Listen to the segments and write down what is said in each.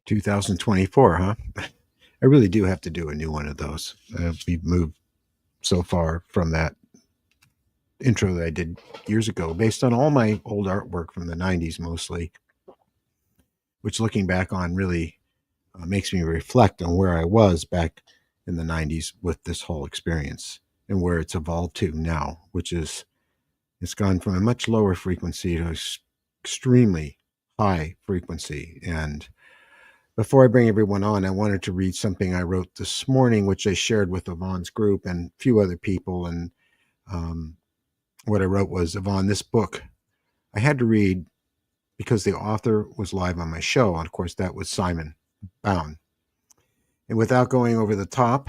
2024, huh? I really do have to do a new one of those. We've moved so far from that intro that I did years ago, based on all my old artwork from the 90s mostly, which looking back on really makes me reflect on where I was back in the 90s with this whole experience and where it's evolved to now, which is it's gone from a much lower frequency to extremely high frequency. And before I bring everyone on, I wanted to read something I wrote this morning, which I shared with Yvonne's group and a few other people. And what I wrote was, Yvonne, this book I had to read because the author was live on my show. And of course, that was Simon Bound. And without going over the top,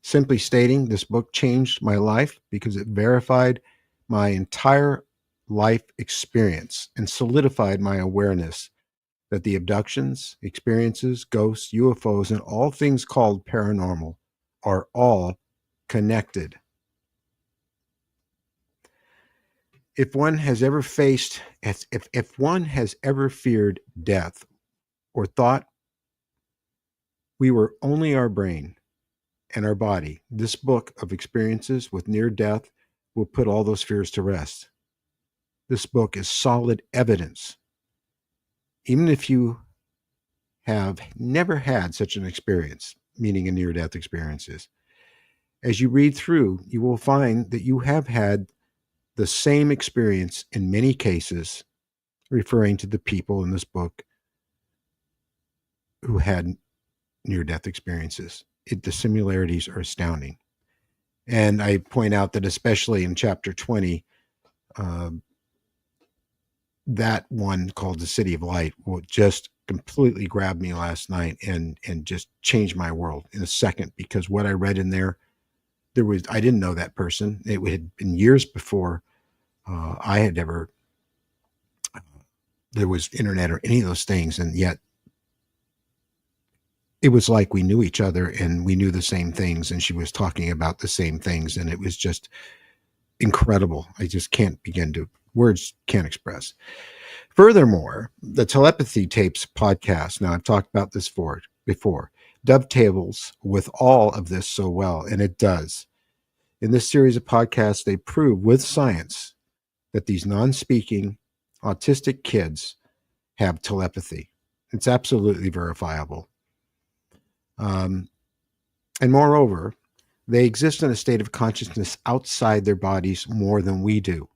simply stating this book changed my life because it verified my entire life experience and solidified my awareness that the abductions, experiences, ghosts, UFOs, and all things called paranormal are all connected. If one has ever faced, if one has ever feared death or thought we were only our brain and our body, this book of experiences with near death will put all those fears to rest. This book is solid evidence. Even if you have never had such an experience, meaning a near-death experiences, as you read through, you will find that you have had the same experience in many cases, referring to the people in this book who had near-death experiences. The similarities are astounding. And I point out that especially in chapter 20, that one called The City of Light will just completely grabbed me last night and just changed my world in a second, because what I read in there was, I didn't know that person. It had been years before I had ever, there was internet or any of those things. And yet it was like we knew each other and we knew the same things. And she was talking about the same things. And it was just incredible. I just can't begin to, words can't express. Furthermore, the Telepathy Tapes podcast, now I've talked about this before, dovetails with all of this so well, and it does. In this series of podcasts, they prove with science that these non-speaking autistic kids have telepathy. It's absolutely verifiable. And moreover, they exist in a state of consciousness outside their bodies more than we do.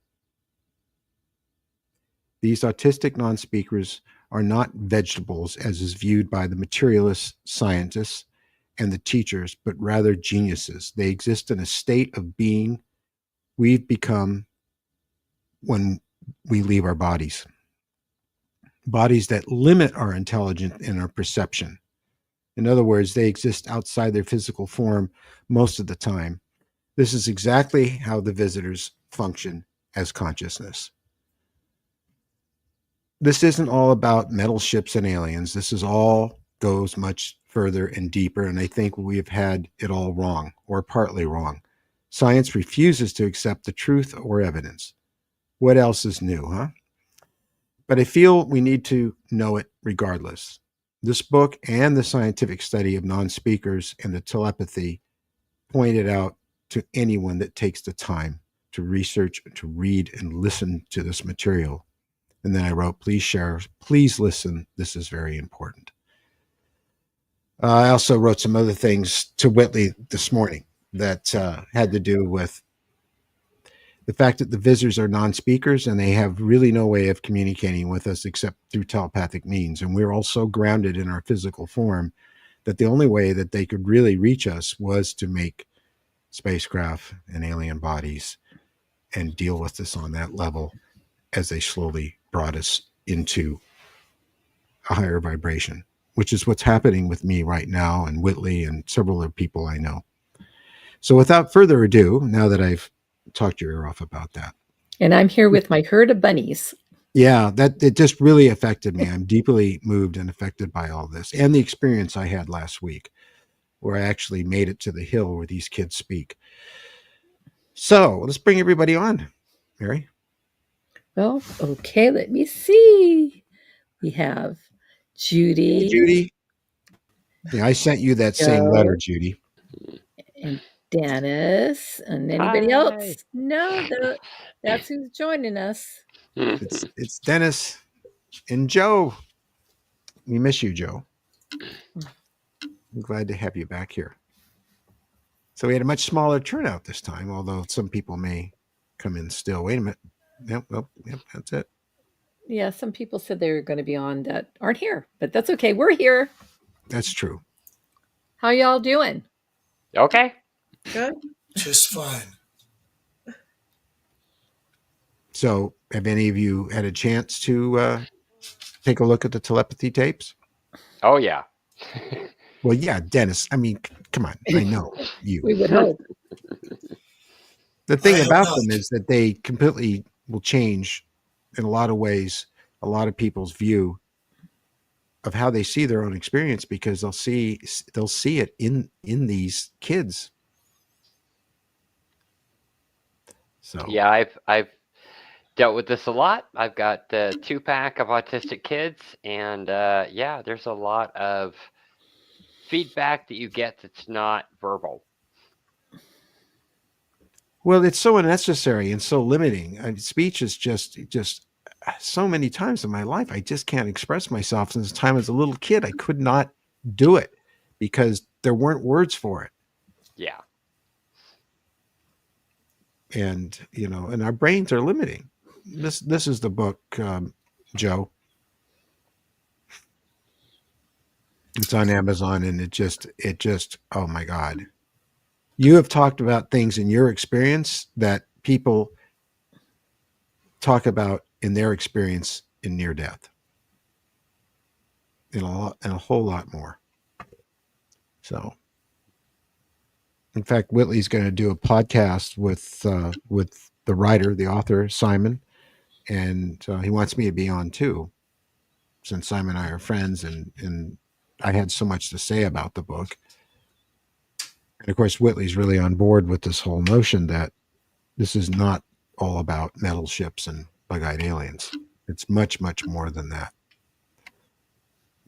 These autistic non-speakers are not vegetables, as is viewed by the materialist scientists and the teachers, but rather geniuses. They exist in a state of being we've become when we leave our bodies. Bodies that limit our intelligence and our perception. In other words, they exist outside their physical form most of the time. This is exactly how the visitors function as consciousness. This isn't all about metal ships and aliens. This is all goes much further and deeper, and I think we've had it all wrong, or partly wrong. Science refuses to accept the truth or evidence. What else is new, huh? But I feel we need to know it regardless. This book and the scientific study of non-speakers and the telepathy point it out to anyone that takes the time to research, to read, and listen to this material. And then I wrote, please share, please listen. This is very important. I also wrote some other things to Whitley this morning that had to do with the fact that the visitors are non-speakers and they have really no way of communicating with us except through telepathic means. And we're all so grounded in our physical form that the only way that they could really reach us was to make spacecraft and alien bodies and deal with us on that level as they slowly brought us into a higher vibration, which is what's happening with me right now and Whitley and several other people I know. So without further ado, now that I've talked your ear off about that. And I'm here with my herd of bunnies. Yeah, that it just really affected me. I'm deeply moved and affected by all this and the experience I had last week where I actually made it to the hill where these kids speak. So let's bring everybody on, Mary. Well, okay, let me see. We have Hey, Judy, Judy. Yeah, I sent you that same letter, Joe, Judy. and Dennis, and anybody Hi. else? No, that's who's joining us. It's Dennis and Joe. We miss you, Joe. I'm glad to have you back here. So we had a much smaller turnout this time, although some people may come in still. Wait a minute. Yep, that's it. Yeah, some people said they were going to be on that aren't here, but that's okay. We're here. That's true. How y'all doing? Okay. Good. Just fine. So, have any of you had a chance to take a look at the telepathy tapes? Oh yeah. Well, yeah, Dennis. I mean, come on. I know you. We would hope. The thing I have about not. them is that they completely will change, in a lot of ways, a lot of people's view of how they see their own experience, because they'll see it in these kids. So Yeah, I've dealt with this a lot. I've got the 2-pack of autistic kids, and yeah, there's a lot of feedback that you get that's not verbal. well, it's so unnecessary and so limiting. Speech is just so many times in my life I just can't express myself. Since the time as a little kid, I could not do it because there weren't words for it. Yeah. And and our brains are limiting. This is the book, Joe. It's on Amazon, and it just oh my God. You have talked about things in your experience that people talk about in their experience in near death, and a whole lot more. So, in fact, Whitley's going to do a podcast with the writer, the author Simon, and he wants me to be on too, since Simon and I are friends, and I had so much to say about the book. And of course, Whitley's really on board with this whole notion that this is not all about metal ships and bug-eyed aliens. It's much, much more than that.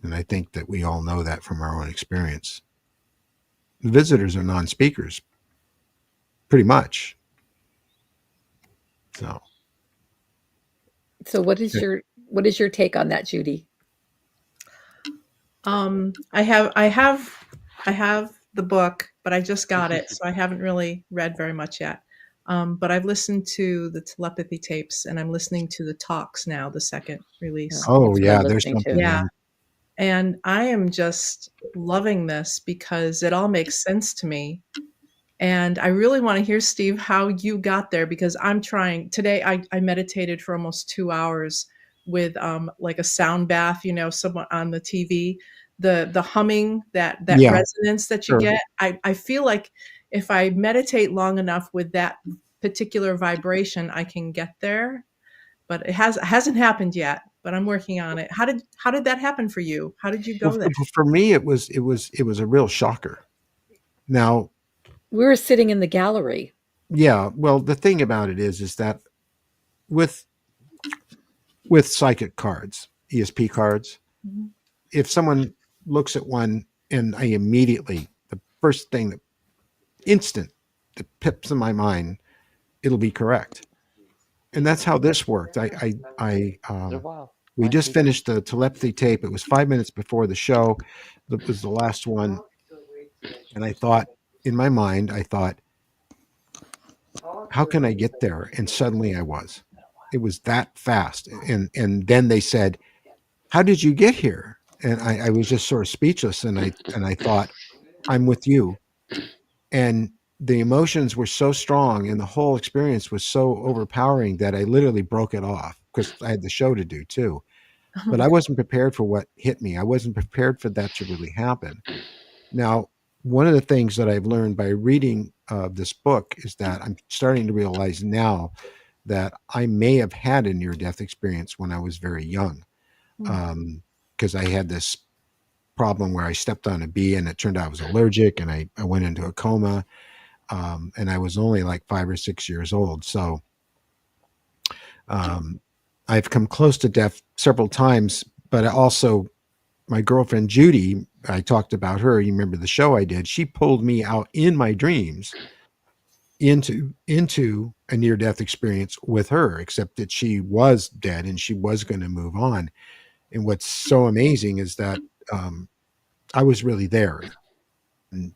And I think that we all know that from our own experience. The visitors are non-speakers, pretty much. So So what is your take on that, Judy? I have the book, but I just got it, so I haven't really read very much yet. But I've listened to the telepathy tapes, and I'm listening to the talks now, the second release. oh That's what yeah, I'm there's listening to. something Yeah. there. And I am just loving this because it all makes sense to me. And I really want to hear, Steve, how you got there, because I'm trying today. I meditated for almost 2 hours with like a sound bath, someone on the TV, the humming, that Yeah, resonance that you sure. get. I feel like if I meditate long enough with that particular vibration, I can get there. But it hasn't happened yet. But I'm working on it. How did that happen for you? How did you Well, go there? for me, it was a real shocker. Now, We were sitting in the gallery. yeah, well, the thing about it is that with psychic cards, ESP cards, Mhm. if someone looks at one and I immediately, the first thing that instant that pips in my mind, it'll be correct. And that's how this worked. We just finished the telepathy tape. It was 5 minutes before the show. That was the last one. And I thought, in my mind, how can I get there? And suddenly I was. It was that fast. And then they said, how did you get here? And I was just sort of speechless. And I thought, I'm with you. And the emotions were so strong and the whole experience was so overpowering that I literally broke it off because I had the show to do too. But I wasn't prepared for what hit me. I wasn't prepared for that to really happen. Now, one of the things that I've learned by reading this book is that I'm starting to realize now that I may have had a near-death experience when I was very young, because I had this problem where I stepped on a bee and it turned out I was allergic, and I went into a coma, and I was only like 5 or 6 years old. So I've come close to death several times, but I also my girlfriend Judy, I talked about her. You remember the show I did? She pulled me out in my dreams into a near death experience with her, except that she was dead and she was going to move on. And what's so amazing is that I was really there, and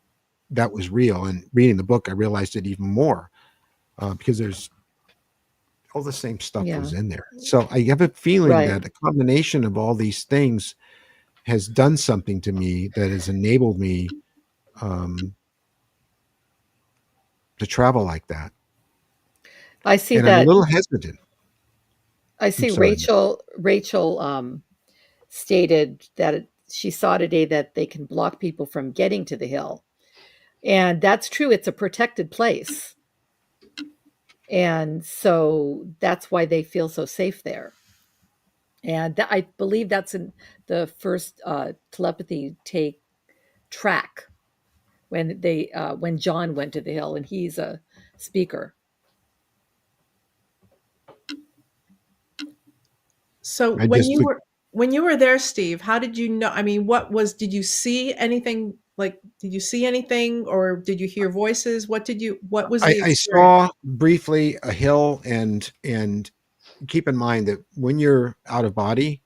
that was real. And reading the book, I realized it even more because there's all the same stuff Yeah. was in there. So I have a feeling Right. that a combination of all these things has done something to me that has enabled me um, to travel like that. I see And I'm a that. little hesitant. I I'm see sorry. Rachel stated that she saw today that they can block people from getting to the hill. And that's true. It's a protected place. And so that's why they feel so safe there. And I believe that's in the first telepathy take track when John went to the hill and he's a speaker. So I just when you were there, Steve, how did you know? I mean, did you see anything? Like, did you see anything, or did you hear voices? What was the I experience? saw briefly a hill, and keep in mind that when you're out of body,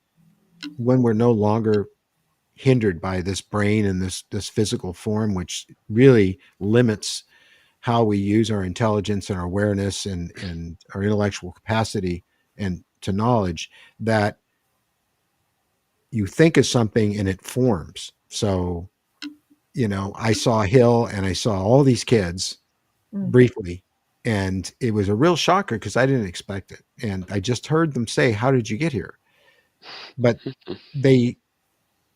when we're no longer hindered by this brain and this physical form, which really limits how we use our intelligence and our awareness and our intellectual capacity and to knowledge, that you think of something and it forms. So, I saw a hill and I saw all these kids Mm. briefly, and it was a real shocker because I didn't expect it. And I just heard them say, "How did you get here?" But they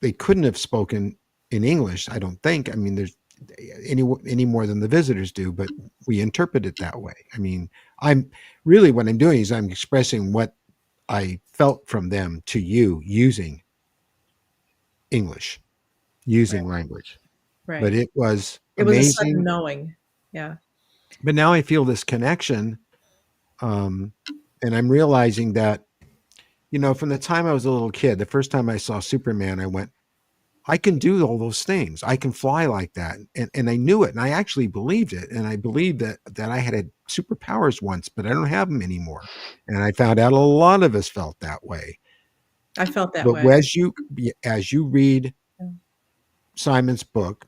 they couldn't have spoken in English, I don't think. I mean, there's any more than the visitors do, but we interpret it that way. I mean, I'm really what I'm doing is I'm expressing what I felt from them to you using English, Right, using language. But right. it was It was a sudden amazing. knowing. Yeah. But now I feel this connection, um, and I'm realizing that from the time I was a little kid, the first time I saw Superman, I went, I can do all those things. I can fly like that. And I knew it. And I actually believed it. And I believed that I had superpowers once, but I don't have them anymore. And I found out a lot of us felt that way. I felt that But way. as you read Yeah. Simon's book,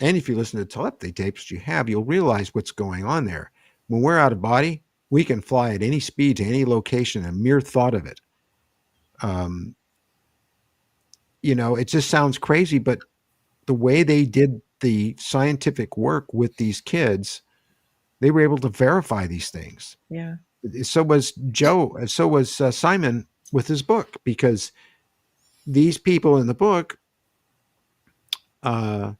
and if you listen to telepathy tapes you'll realize what's going on there. When we're out of body, we can fly at any speed to any location, a mere thought of it. Um, it just sounds crazy, but the way they did the scientific work with these kids, they were able to verify these things. Yeah. So was Joe, so was Simon with his book, because these people in the book, uh,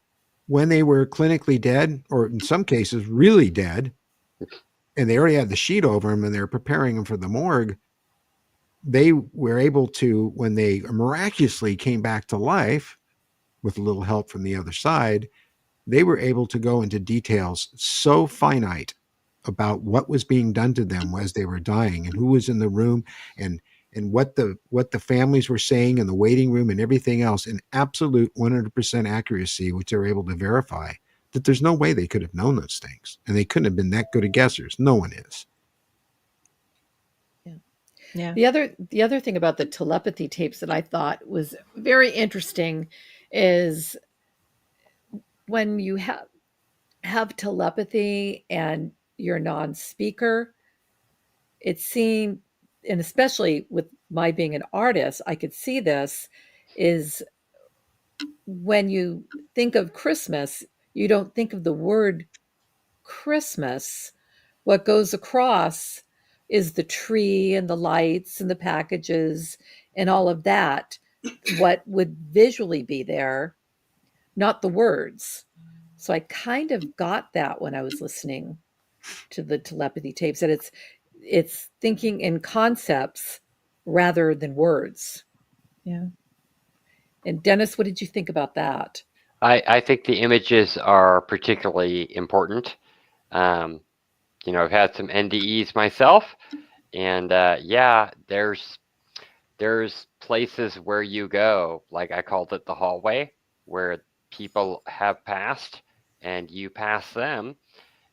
when they were clinically dead, or in some cases really dead, and they already had the sheet over them and they were preparing them for the morgue, they were able to, when they miraculously came back to life with a little help from the other side, they were able to go into details so finite about what was being done to them as they were dying and who was in the room, and what the families were saying in the waiting room and everything else, in absolute 100% accuracy, which they were able to verify that there's no way they could have known those things, and they couldn't have been that good of guessers. No one is. Yeah. The other thing about the telepathy tapes that I thought was very interesting is when you have telepathy and you're a non-speaker, it seemed, and especially with my being an artist, I could see this, is when you think of Christmas, you don't think of the word Christmas. What goes across is the tree and the lights and the packages and all of that. What would visually be there, not the words. So I kind of got that when I was listening to the telepathy tapes, that it's thinking in concepts rather than words. Yeah. And Dennis, what did you think about that? I think the images are particularly important. Um, I've had some NDEs myself, and yeah, there's there's places where you go, like I called it the hallway, where people have passed and you pass them.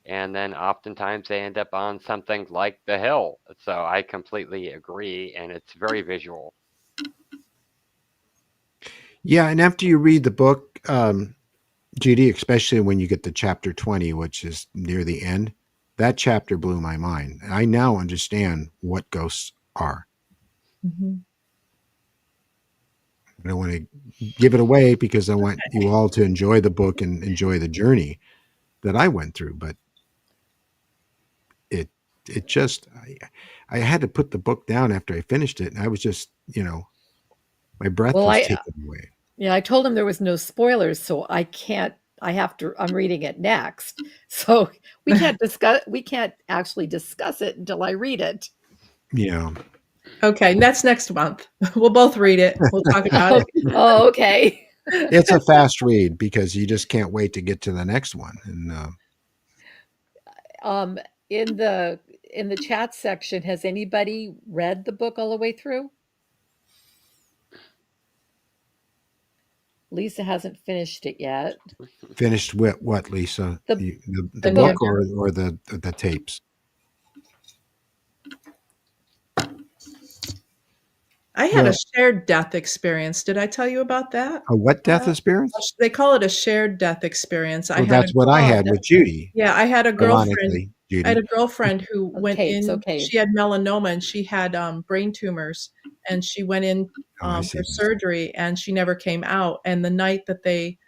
And then oftentimes they end up on something like the hill. So I completely agree. And it's very visual. Yeah, and after you read the book, Judy, especially when you get to chapter 20, which is near the end, that chapter blew my mind. I now understand what ghosts are. Mhm. I don't want to give it away because I want you all to enjoy the book and enjoy the journey that I went through. But it it just I had to put the book down after I finished it, and I was just my breath Well, was I taken away. yeah, I told him there was no spoilers, so I can't. I have to. I'm reading it next, so we can't discuss. We can't actually discuss it until I read it. Yeah, Okay, that's next month. We'll both read it. We'll talk about Oh, it. oh, okay. it's a fast read because you just can't wait to get to the next one. And Um, in the chat section, has anybody read the book all the way through? Lisa hasn't finished it yet. finished with what, Lisa? The The the The book. book Near or the tapes? I had a Well, shared death experience. Did I tell you about that? a what death experience? They call it a shared death experience. I Well, had a that's what I Oh, had with Judy. Yeah, I had a girlfriend. Ironically, I had Judy. a girlfriend who went tapes. in. Okay. She had melanoma and she had brain tumors, and she went in Oh, I see for this. surgery, and she never came out. And the night that they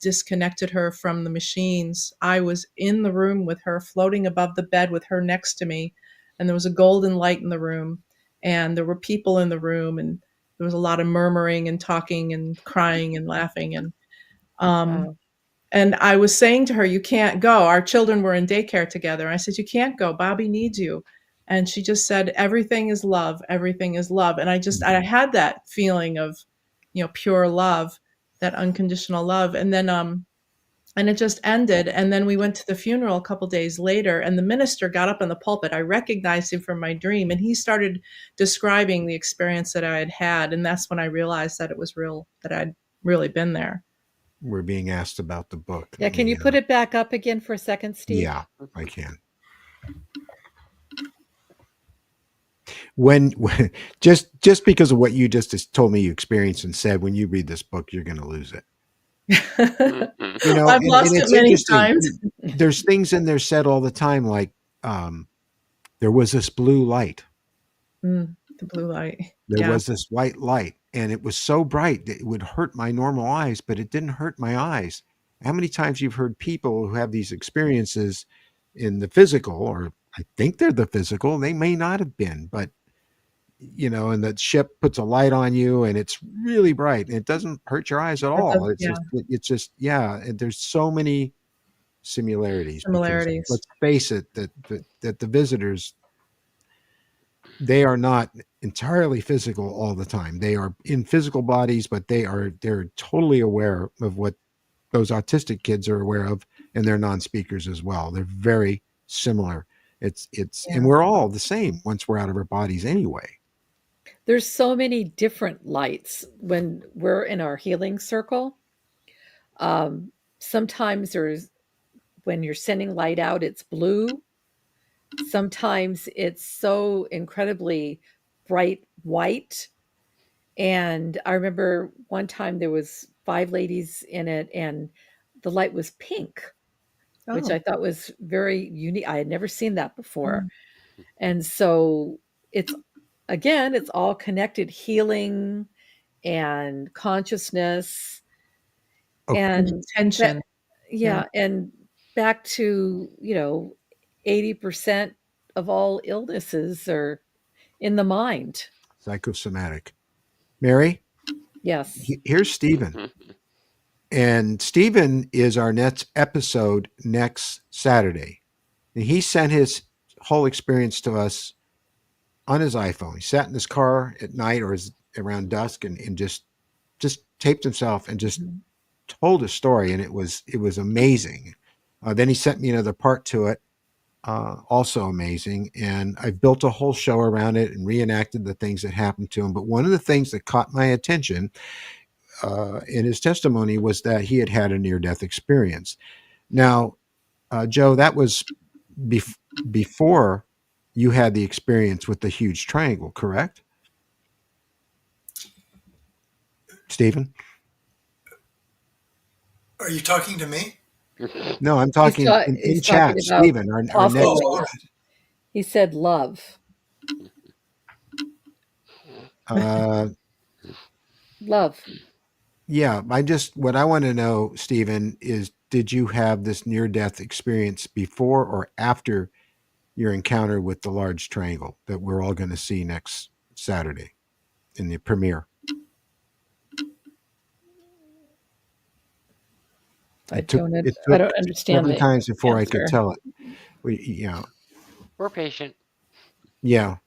disconnected her from the machines, I was in the room with her, floating above the bed with her next to me, and there was a golden light in the room, and there were people in the room, and there was a lot of murmuring and talking and crying and laughing, um, Wow. and I was saying to her, "You can't go." Our children were in daycare together. I said, "You can't go. Bobby needs you." And she just said, "Everything is love. Everything is love." And I had that feeling of, pure love, that unconditional love. And it just ended. And then we went to the funeral a couple days later, and the minister got up in the pulpit. I recognized him from my dream, and he started describing the experience that I had had. And that's when I realized that it was real, that I'd really been there. We're being asked about the book. Yeah, can you put it back up again for a second, Steve? Yeah, I can. When just because of what you just told me you experienced and said, when you read this book, you're going to lose it. I've And lost it it's many interesting. times. There's things in there said all the time, like there was this blue light, The blue light. there Yeah. was this white light, and it was so bright that it would hurt my normal eyes, but it didn't hurt my eyes. How many times you've heard people who have these experiences in the physical, or I think they're the physical, they may not have been, but and the ship puts a light on you and it's really bright and it doesn't hurt your eyes at It all. does, yeah, It's just, yeah. And there's so many similarities because similarities. let's face it, that the visitors, they are not entirely physical all the time. They are in physical bodies, but they're totally aware of what those autistic kids are aware of, and they're non-speakers as well. They're very similar. And Yeah. we're all the same once we're out of our bodies anyway. There's so many different lights when we're in our healing circle. Sometimes there's when you're sending light out, it's blue. Sometimes it's so incredibly bright white. And I remember one time there was 5 ladies in it and the light was pink, which Oh. I thought was very unique. I had never seen that before. Mm. And so it's again, it's all connected healing and consciousness Okay. and that, Intention. Yeah. yeah, and back to, 80% of all illnesses are in the mind. Psychosomatic. Mary, Yes. here's Stephen. And Stephen is our next episode next Saturday. And he sent his whole experience to us on his iPhone. He sat in his car at night or around dusk and just taped himself and just Mhm. told a story. And it was amazing. Then he sent me another part to it. also amazing. And I've built a whole show around it and reenacted the things that happened to him. But one of the things that caught my attention in his testimony was that he had had a near death experience. Now, Joe, that was bef- before you had the experience with the huge triangle, correct? Stephen? Are you talking to me? No, I'm talking in He's talking chat. about Stephen, our off the next. Oh, all rails. He said love. Uh, Love. yeah, what I want to know, Stephen, is did you have this near death experience before or after your encounter with the large triangle that we're all going to see next Saturday in the premiere? I It took don't. it I took don't understand 7 the times before I could answer. tell it. Yeah, We're patient. yeah.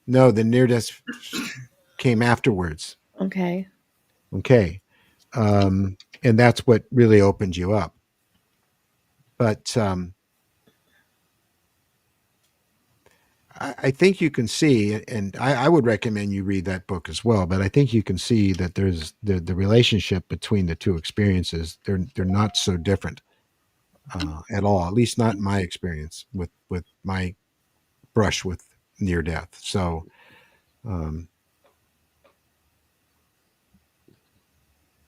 No, the near death came afterwards. Okay. Okay, and that's what really opened you up. But I think you can see, and I would recommend you read that book as well. But I think you can see that there's the relationship between the two experiences. They're not so different at all. At least not in my experience with my brush with near death. So.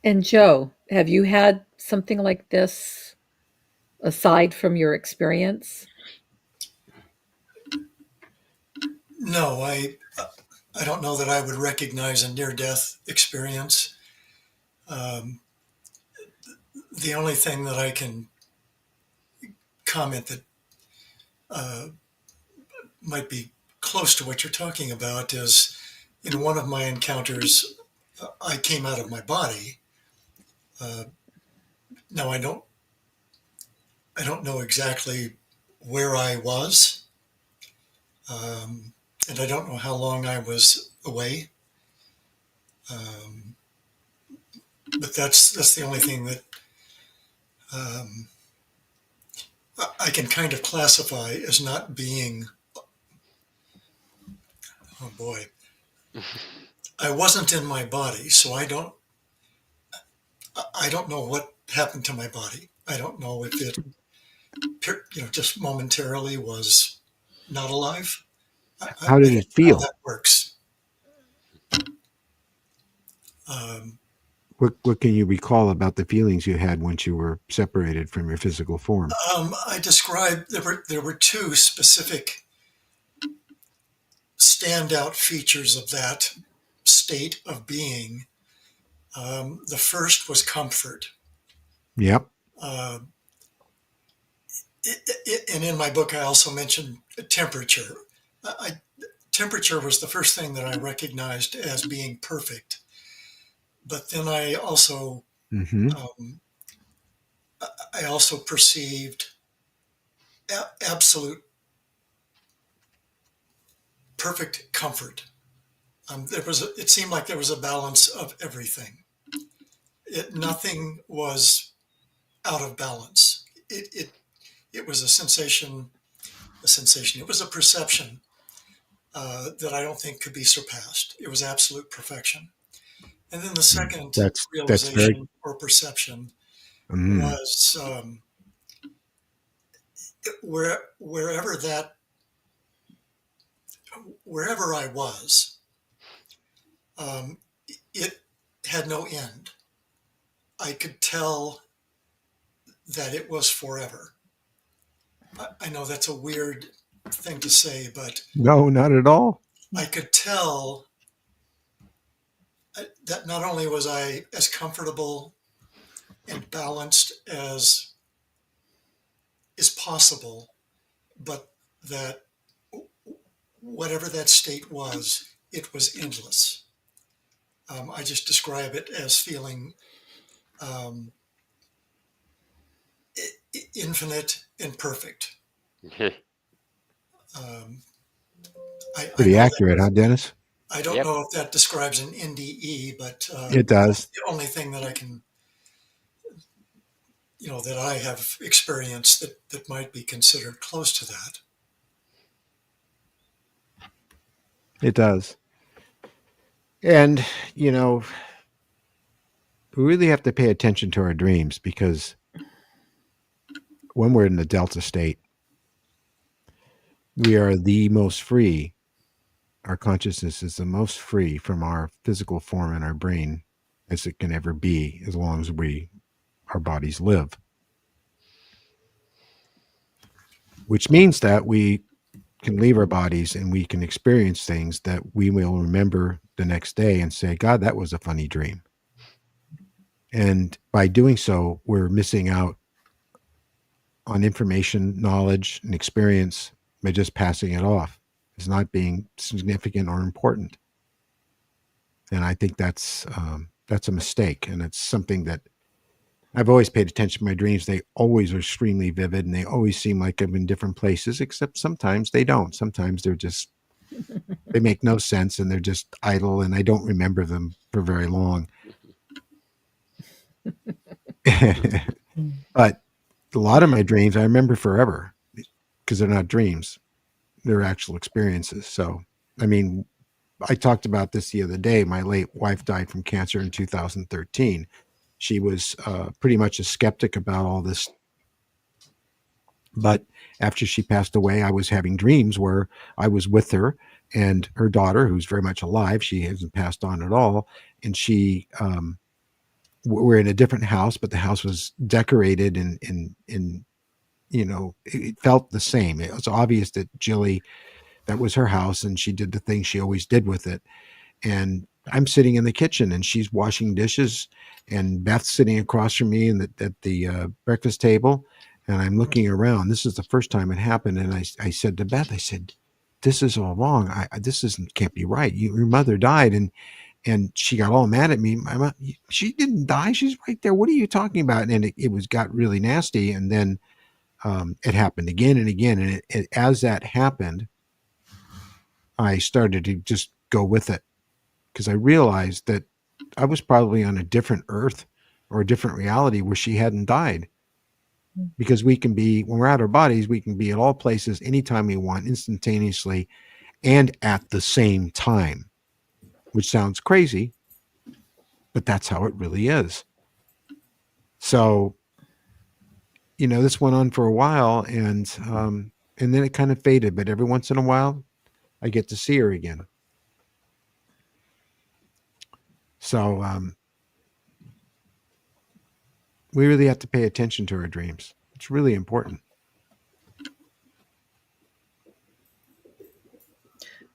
And Joe, have you had something like this aside from your experience? no, I don't know that I would recognize a near-death experience. Um, the only thing that I can comment that uh, might be close to what you're talking about is in one of my encounters, I came out of my body. Uh, now I don't know exactly where I was, and I don't know how long I was away. Um, but that's the only thing that um, I can kind of classify as not being. Oh boy, I wasn't in my body, so I don't know what happened to my body. I don't know if it just momentarily was not alive. How I did don't it know how feel? that works. Um, What can you recall about the feelings you had once you were separated from your physical form? I described there were two specific standout features of that state of being. The first was comfort. Yep. Uh, and in my book, I also mentioned temperature. Temperature was the first thing that I recognized as being perfect. But then Mm-hmm. um, I also perceived absolute perfect comfort. It seemed like there was a balance of everything. Nothing was out of balance. It was a sensation. It was a perception that I don't think could be surpassed. It was absolute perfection. And then the second That's very. realization or perception Mm, was wherever I was, um, it had no end. I could tell that it was forever. I know that's a weird thing to say, but no, not at all. I could tell that not only was I as comfortable and balanced as is possible, but that whatever that state was, it was endless. I just describe it as feeling um, infinite and perfect. Um, I Pretty know accurate, that huh, Dennis? I don't Yep. know if that describes an NDE, but It that's does. the only thing that I can, that I have experienced that might be considered close to that. It does. And, we really have to pay attention to our dreams, because when we're in the delta state, we are the most free. Our consciousness is the most free from our physical form in our brain as it can ever be, as long as our bodies live. Which means that we can leave our bodies and we can experience things that we will remember the next day and say, God, that was a funny dream. And by doing so, we're missing out on information, knowledge, and experience by just passing it off as not being significant or important. And I think that's a mistake, and it's something that I've always paid attention to. My dreams, they always are extremely vivid, and they always seem like I'm in different places, except sometimes they don't. Sometimes they make no sense, and they're just idle, and I don't remember them for very long. But a lot of my dreams I remember forever, because they're not dreams. They're actual experiences. So, I mean, I talked about this the other day. My late wife died from cancer in 2013. She was pretty much a skeptic about all this. But after she passed away, I was having dreams where I was with her and her daughter, who's very much alive. She hasn't passed on at all. And we're in a different house, but the house was decorated and it felt the same. It was obvious that Jilly, that was her house, and she did the things she always did with it. And I'm sitting in the kitchen, and she's washing dishes, and Beth's sitting across from me at the breakfast table, and I'm looking around. This is the first time it happened, and I said to Beth, I said, "This is all wrong. Can't be right. Your mother died," and she got all mad at me. She didn't die. She's right there. What are you talking about? And it got really nasty, and then it happened again and again, and as that happened, I started to just go with it, because I realized that I was probably on a different earth or a different reality where she hadn't died. Because when we're out of our bodies, we can be at all places anytime we want, instantaneously and at the same time, which sounds crazy, but that's how it really is. So, this went on for a while, and then it kind of faded, but every once in a while I get to see her again. So we really have to pay attention to our dreams. It's really important.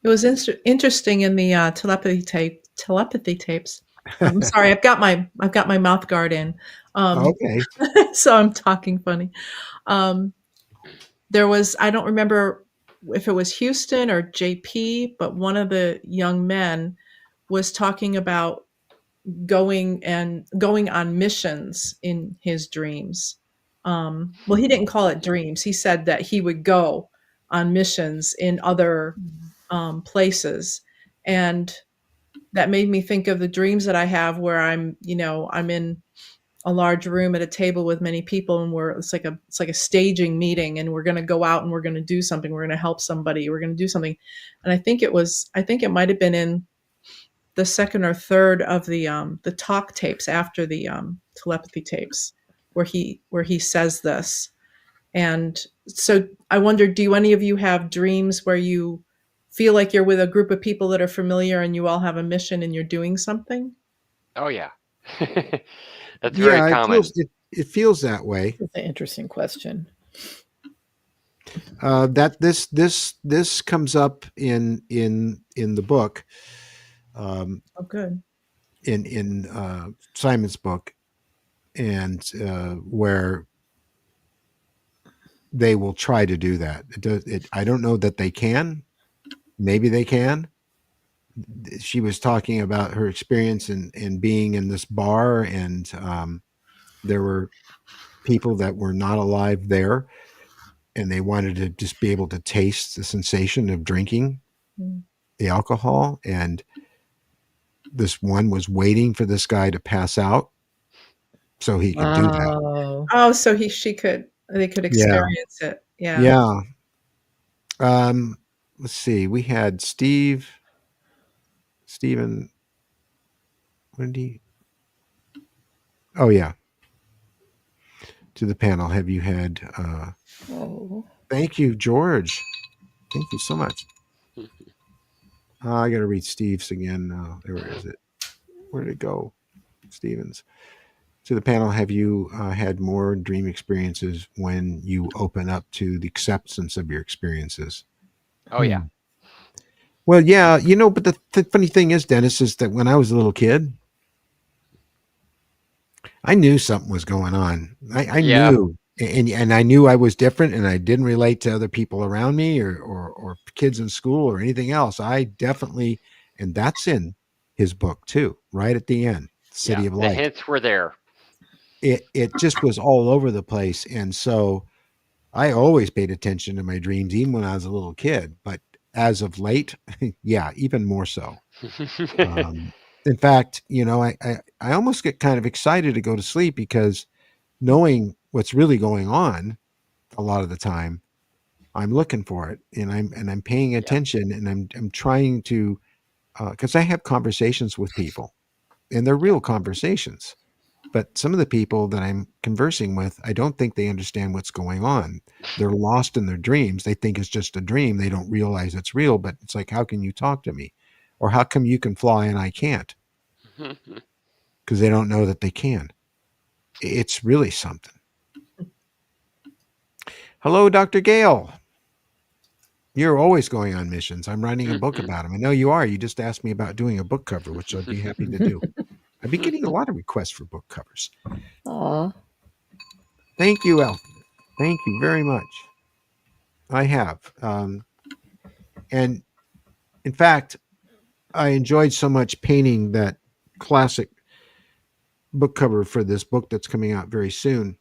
It was interesting in the telepathy tapes. I'm sorry, I've got my mouth guard in, Okay. so I'm talking funny. There was, I don't remember if it was Houston or JP, but one of the young men was talking about going on missions in his dreams. Well, he didn't call it dreams. He said that he would go on missions in other places, and that made me think of the dreams that I have, where I'm in a large room at a table with many people, and it's like a staging meeting, and we're going to go out and we're going to do something. We're going to help somebody. We're going to do something. And I think it might have been in the second or third of the talk tapes after the telepathy tapes, where he says this. And so I wonder, do any of you have dreams where you feel like you're with a group of people that are familiar and you all have a mission and you're doing something? Oh yeah. That's very common. It feels that way. That's an interesting question. That this comes up in the book. Oh, good. In Simon's book, and where they will try to do that. I don't know that they can. Maybe they can. She was talking about her experience in being in this bar, and there were people that were not alive there, and they wanted to just be able to taste the sensation of drinking the alcohol. And this one was waiting for this guy to pass out, so he could do that. Wow. Oh, so they could Yeah. experience it. Yeah. Yeah. Let's see. We had Steven, Wendy. Oh yeah. To the panel. Have you had Oh. thank you, George. Thank you so much. I gotta read Steve's again. Where is it? Where did it go? Stevens. To the panel, have you had more dream experiences when you open up to the acceptance of your experiences? Oh yeah. Well, yeah, but the funny thing is, Dennis, is that when I was a little kid, I knew something was going on. I Yeah. knew, and I knew I was different, and I didn't relate to other people around me or kids in school or anything else. I definitely, and that's in his book too, right at the end, Yeah. City of The Light. hints were there. It just was all over the place, and so I always paid attention to my dreams, even when I was a little kid. But as of late, yeah, even more so. Um, in fact, I almost get kind of excited to go to sleep because knowing what's really going on a lot of the time, I'm looking for it and I'm paying Yeah. attention and I'm trying to because I have conversations with people and they're Yeah. real conversations. But some of the people that I'm conversing with, I don't think they understand what's going on. They're lost in their dreams. They think it's just a dream. They don't realize it's real. But it's like, how can you talk to me? Or how come you can fly and I can't? Because they don't know that they can. It's really something. Hello, Dr. Gale. You're always going on missions. I'm writing a book about them. I know you are. You just asked me about doing a book cover, which I'd be happy to do. I've been getting a lot of requests for book covers. Aw. Thank you, Al. Thank you very much. I have. And in fact, I enjoyed so much painting that classic book cover for this book that's coming out very soon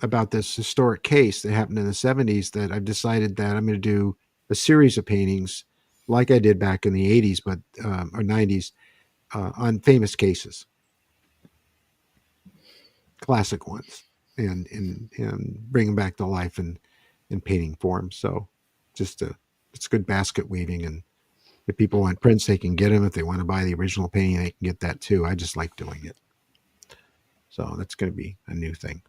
about this historic case that happened in the 70s that I've decided that I'm going to do a series of paintings like I did back in the 80s, but or 90s on famous cases, classic ones, and bring them back to life in painting form. So it's good basket weaving and if people want prints, they can get them. If they want to buy the original painting, they can get that too. I just like doing it. So that's going to be a new thing.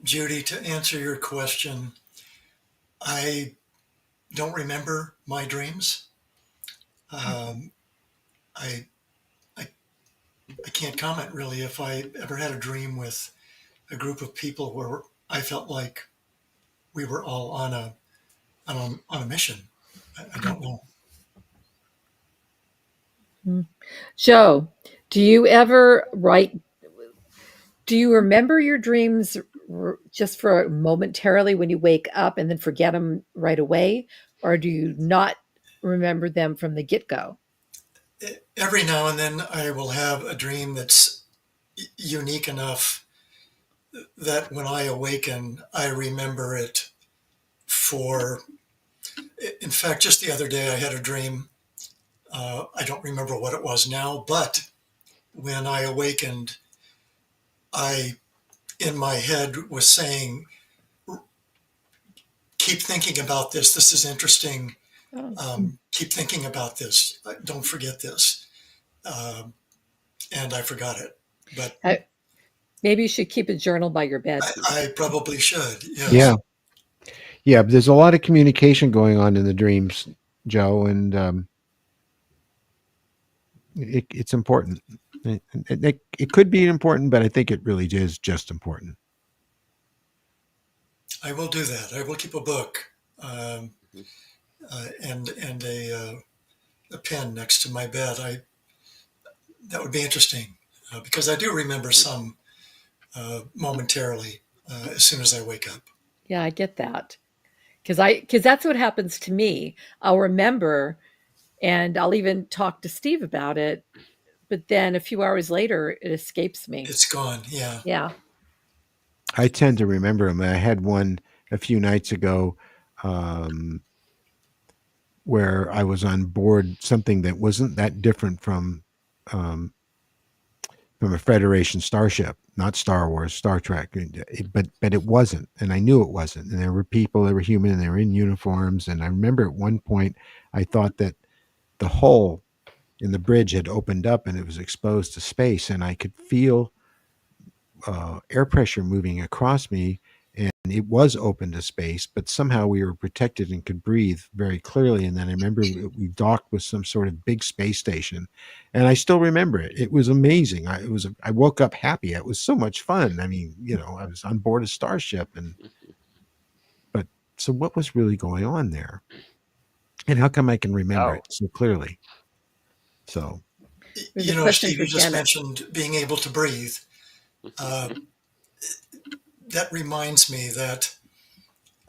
Judy, to answer your question, I don't remember my dreams. Um, I, I I can't comment really if I ever had a dream with a group of people where I felt like we were all on a mission. I don't know. Joe, do you ever write? Do you remember your dreams just for momentarily when you wake up and then forget them right away? Or do you not remember them from the get go? Every now and then I will have a dream that's unique enough that when I awaken, I remember it for, in fact, just the other day I had a dream. I don't remember what it was now, but when I awakened, I, in my head, was saying, keep thinking about this. This is interesting. Oh. Keep thinking about this. Don't forget this. Um, and I forgot it. But Maybe you should keep a journal by your bed. I probably should. Yeah. Yes. Yeah. But there's a lot of communication going on in the dreams, Joe, and it's important. It could be important, but I think it really is just important. I will do that. I will keep a book um, and a pen next to my bed. That would be interesting because I do remember some momentarily as soon as I wake up. Yeah, I get that. Because that's what happens to me. I'll remember and I'll even talk to Steve about it, but then a few hours later it escapes me. It's gone. Yeah. Yeah. I tend to remember them. I had one a few nights ago um, where I was on board something that wasn't that different from um, from a Federation starship, not Star Wars, Star Trek, but it wasn't, and I knew it wasn't. And there were people that were human, and they were in uniforms. And I remember at one point, I thought that the hole in the bridge had opened up and it was exposed to space, and I could feel air pressure moving across me, and it was open to space, but somehow we were protected and could breathe very clearly. And then I remember we docked with some sort of big space station, and I still remember it. It was amazing. I woke up happy. It was so much fun. I mean, I was on board a starship, and but so what was really going on there, and how come I can remember Oh, it so clearly? So There's a question Steve, for you just Dennis. mentioned being able to breathe. Uh, that reminds me that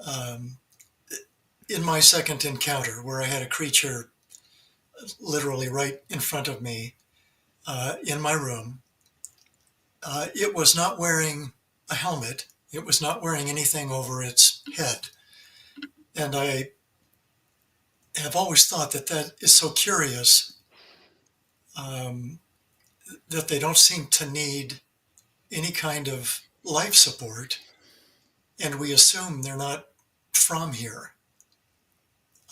um, in my second encounter, where I had a creature literally right in front of me in my room, it was not wearing a helmet. It was not wearing anything over its head. And I have always thought that that is so curious, um, that they don't seem to need any kind of life support. And we assume they're not from here.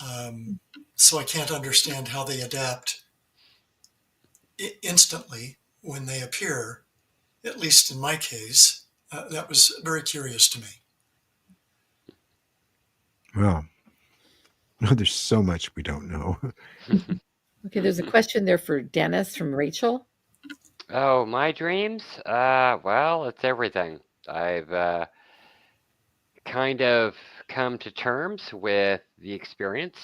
Um, so I can't understand how they adapt instantly when they appear, at least in my case. That was very curious to me. well, there's so much we don't know. Okay, there's a question there for Dennis from Rachel. Oh, my dreams? Well, it's everything. I've kind of come to terms with the experience.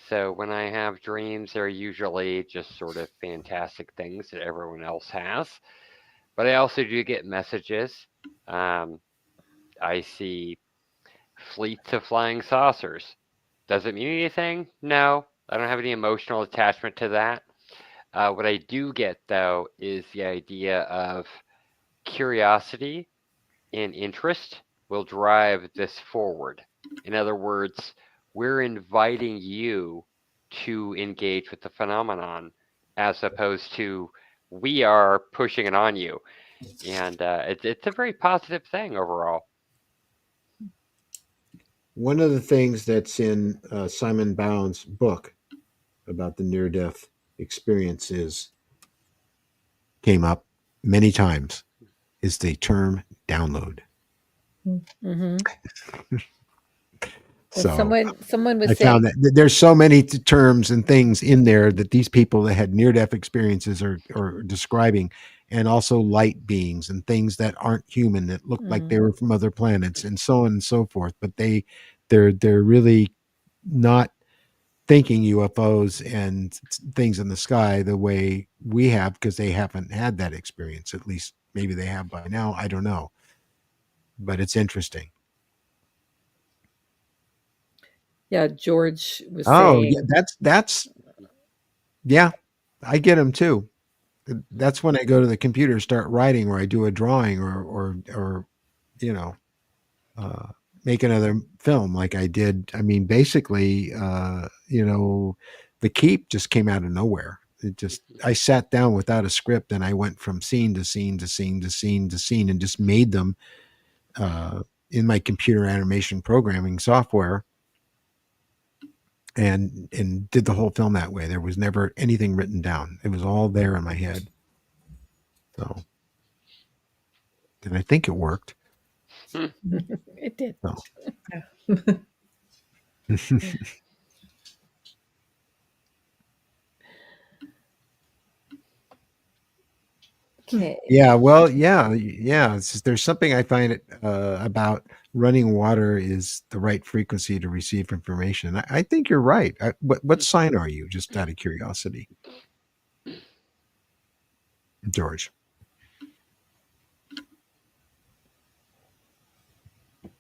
So when I have dreams, they're usually just sort of fantastic things that everyone else has. But I also do get messages. Um, I see fleets of flying saucers. Does it mean anything? No, I don't have any emotional attachment to that. What I do get, though, is the idea of curiosity and interest will drive this forward. In other words, we're inviting you to engage with the phenomenon as opposed to we are pushing it on you. And it's a very positive thing overall. One of the things that's in Simon Bound's book about the near death experiences came up many times is the term download. Mm-hmm. So Someone was I saying, found that there's so many terms and things in there that these people that had near death experiences are describing, and also light beings and things that aren't human that look like they were from other planets and so on and so forth. But they're really not thinking UFOs and things in the sky the way we have, because they haven't had that experience. At least maybe they have by now. I don't know, but it's interesting. yeah, George was Oh, yeah, saying, that's yeah, I get them too. That's when I go to the computer, start writing, or I do a drawing, or you know, uh, make another film like I did. I mean, basically, the Keep just came out of nowhere. It just I sat down without a script, and I went from scene to scene to scene to scene to scene, and just made them in my computer animation programming software, and did the whole film that way. There was never anything written down. It was all there in my head. So, and I think it worked. it did. So. Yeah. Okay. Yeah, well, yeah. There's something I find about running water is the right frequency to receive information. I think you're right. What sign are you? Just out of curiosity, George.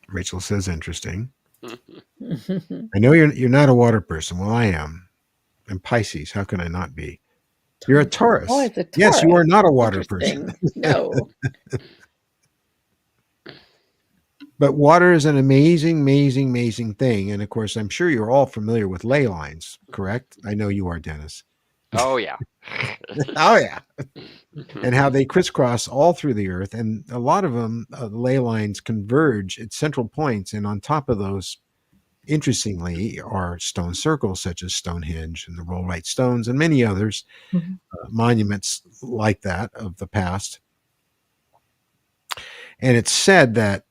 Rachel says interesting. I know you're not a water person. Well, I am. I'm Pisces. How can I not be? You're a Taurus. Oh, it's a Yes, you are Taurus. not a water person. Interesting. No. But water is an amazing, amazing, amazing thing. And of course, I'm sure you're all familiar with ley lines, correct? I know you are, Dennis. Oh yeah. Oh yeah, and how they crisscross all through the earth, and a lot of them, ley lines converge at central points, and on top of those, interestingly, are stone circles such as Stonehenge and the Rollright Stones and many others, Mhm. monuments like that of the past. And it's said that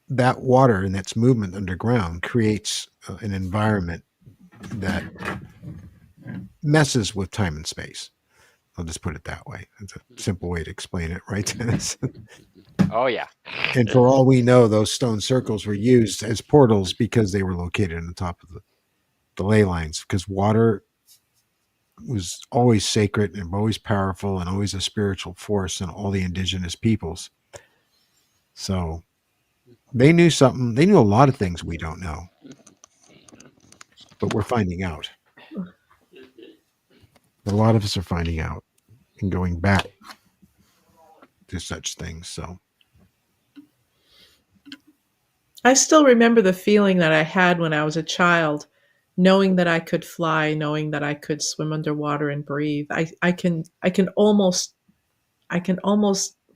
that water and that's movement underground creates an environment that messes with time and space. I'll just put it that way. It's a simple way to explain it, right, Dennis? Oh yeah. And for all we know, those stone circles were used as portals because they were located on the top of the ley lines, because water was always sacred and always powerful and always a spiritual force in all the indigenous peoples. So they knew something. They knew a lot of things we don't know, but we're finding out. A lot of us are finding out and going back to such things. So I still remember the feeling that I had when I was a child, knowing that I could fly, knowing that I could swim underwater and breathe. I can almost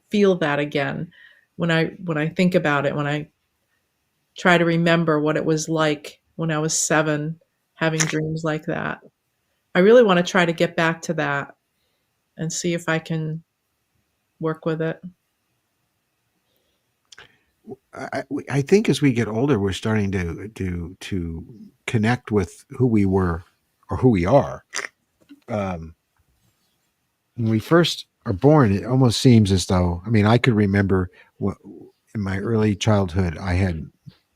feel that again when I think about it, when I try to remember what it was like when I was 7 having dreams like that. I really want to try to get back to that and see if I can work with it. I think as we get older, we're starting to connect with who we were or who we are. When we first are born, it almost seems as though, I mean, I could remember what, in my early childhood, I had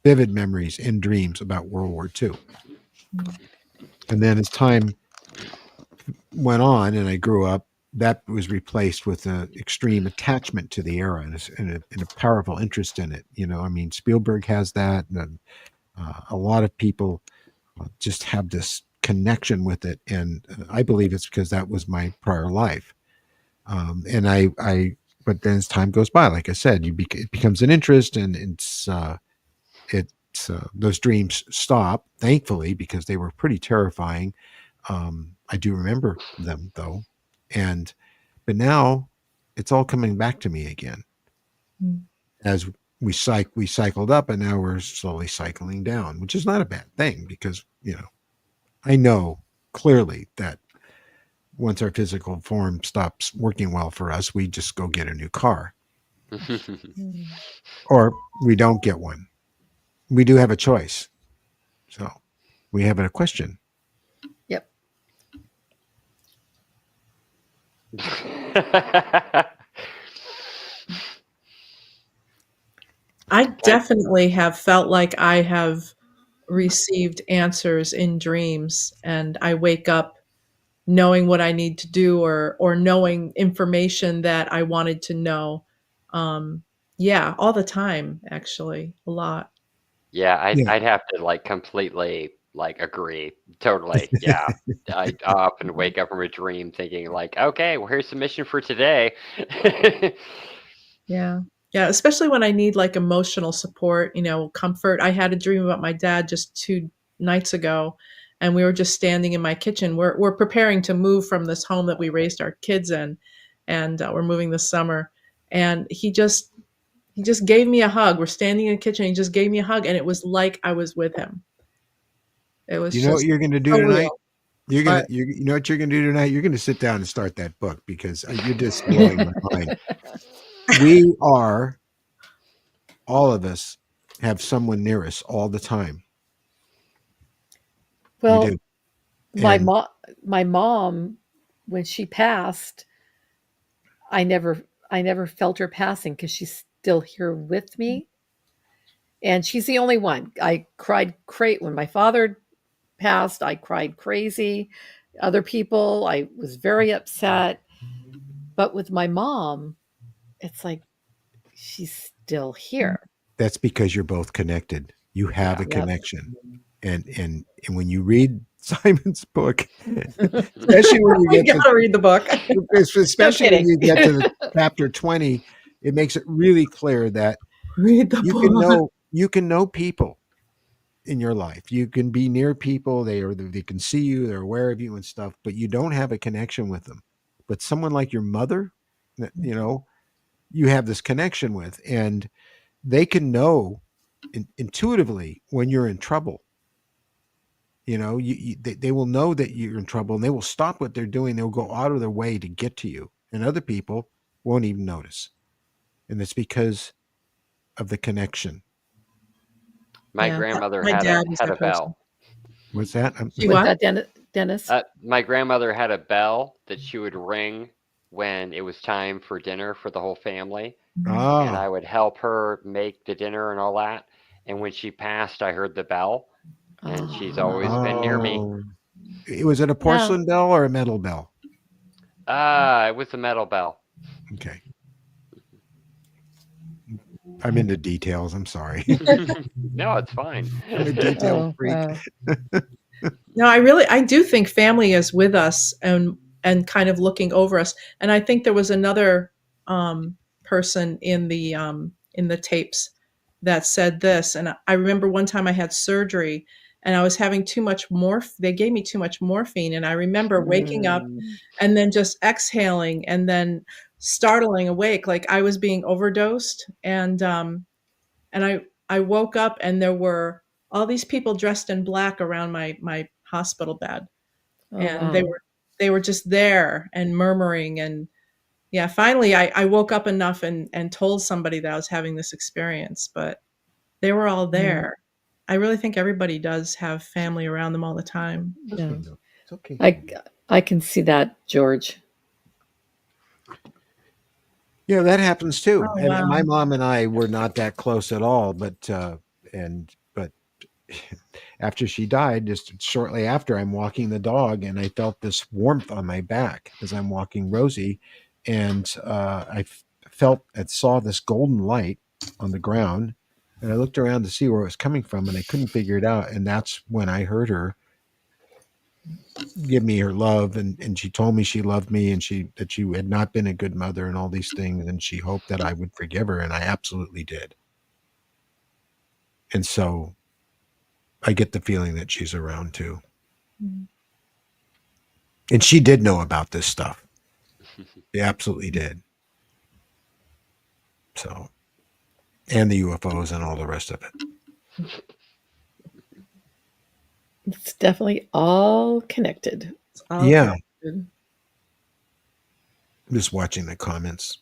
vivid memories and dreams about World War II. And then as time went on and I grew up, that was replaced with an extreme attachment to the era and a powerful interest in it. You know, I mean, Spielberg has that, and a lot of people just have this connection with it, and I believe it's because that was my prior life. But then as time goes by, like I said, it becomes an interest, and those dreams stop, thankfully, because they were pretty terrifying. I do remember them though, but now it's all coming back to me again Mm. as we cycled up, and now we're slowly cycling down, which is not a bad thing because I know clearly that once our physical form stops working well for us, we just go get a new car, or we don't get one. We do have a choice. So we have a question. Yep. I definitely have felt like I have received answers in dreams, and I wake up knowing what I need to do, or knowing information that I wanted to know. Yeah, all the time, actually, a lot. Yeah, Yeah. I'd have to like completely like agree. Totally. Yeah. I often wake up from a dream thinking like, okay, well here's the mission for today. Yeah. Yeah, especially when I need like emotional support, comfort. I had a dream about my dad just 2 nights ago, and we were just standing in my kitchen. We're preparing to move from this home that we raised our kids in, and we're moving this summer. And he just gave me a hug. We're standing in the kitchen. He just gave me a hug, and it was like I was with him. It was You know what just you're going to do so tonight? real. You But you know what you're going to do tonight? You're going to sit down and start that book because you're just blowing my mind. We are, all of us, have someone near us all the time. We Well, do. my And mom, my mom, when she passed, I never, I never felt her passing because she's still here with me, and she's the only one. I cried crate when my father passed. I cried crazy. Other people, I was very upset. But with my mom, it's like she's still here. that's because you're both connected. You have Yeah. a Yep. connection. And when you read Simon's book, especially when you we get to gotta read the book. No especially when kidding. you get to the chapter 20, it makes it really clear that Read the book. you can know people in your life. You can be near people, they can see you, they're aware of you and stuff, but you don't have a connection with them. But someone like your mother, you know, you have this connection with, and they can know intuitively when you're in trouble. You know, they will know that you're in trouble, and they will stop what they're doing. They'll go out of their way to get to you, and other people won't even notice. And it's because of the connection. My Yeah, grandmother my had a dad was had a that person. bell. What's that? She Was what? that Dennis? My grandmother had a bell that she would ring when it was time for dinner for the whole family, and Ah, I would help her make the dinner and all that. And when she passed, I heard the bell, and she's always Oh, been near me. oh. Was it a yeah. porcelain bell or a metal bell? It was a metal bell. Okay. I'm into details. I'm sorry. No, it's fine. I'm a detail Oh, freak. wow. No, I do think family is with us and kind of looking over us. And I think there was another person in the tapes that said this. And I remember one time I had surgery and I was having too much they gave me too much morphine, and I remember waking up and then just exhaling and then startling awake like I was being overdosed. And I woke up and there were all these people dressed in black around my hospital bed, Oh, and wow. they were just there and murmuring. And yeah, finally I woke up enough and told somebody that I was having this experience, but they were all there. I really think everybody does have family around them all the time. Yes, Yeah. we know. It's okay. I can see that, George. Yeah, that happens too. Oh And my wow. mom and I were not that close at all, but after she died, just shortly after, I'm walking the dog, and I felt this warmth on my back as I'm walking Rosie, and felt and saw this golden light on the ground, and I looked around to see where it was coming from, and I couldn't figure it out, and that's when I heard her give me her love, and she told me she loved me, and that she had not been a good mother and all these things, and she hoped that I would forgive her, and I absolutely did. And so I get the feeling that she's around too. And she did know about this stuff. She absolutely did. So, and the UFOs and all the rest of it. It's definitely all connected. It's all Yeah. connected. I'm just watching the comments.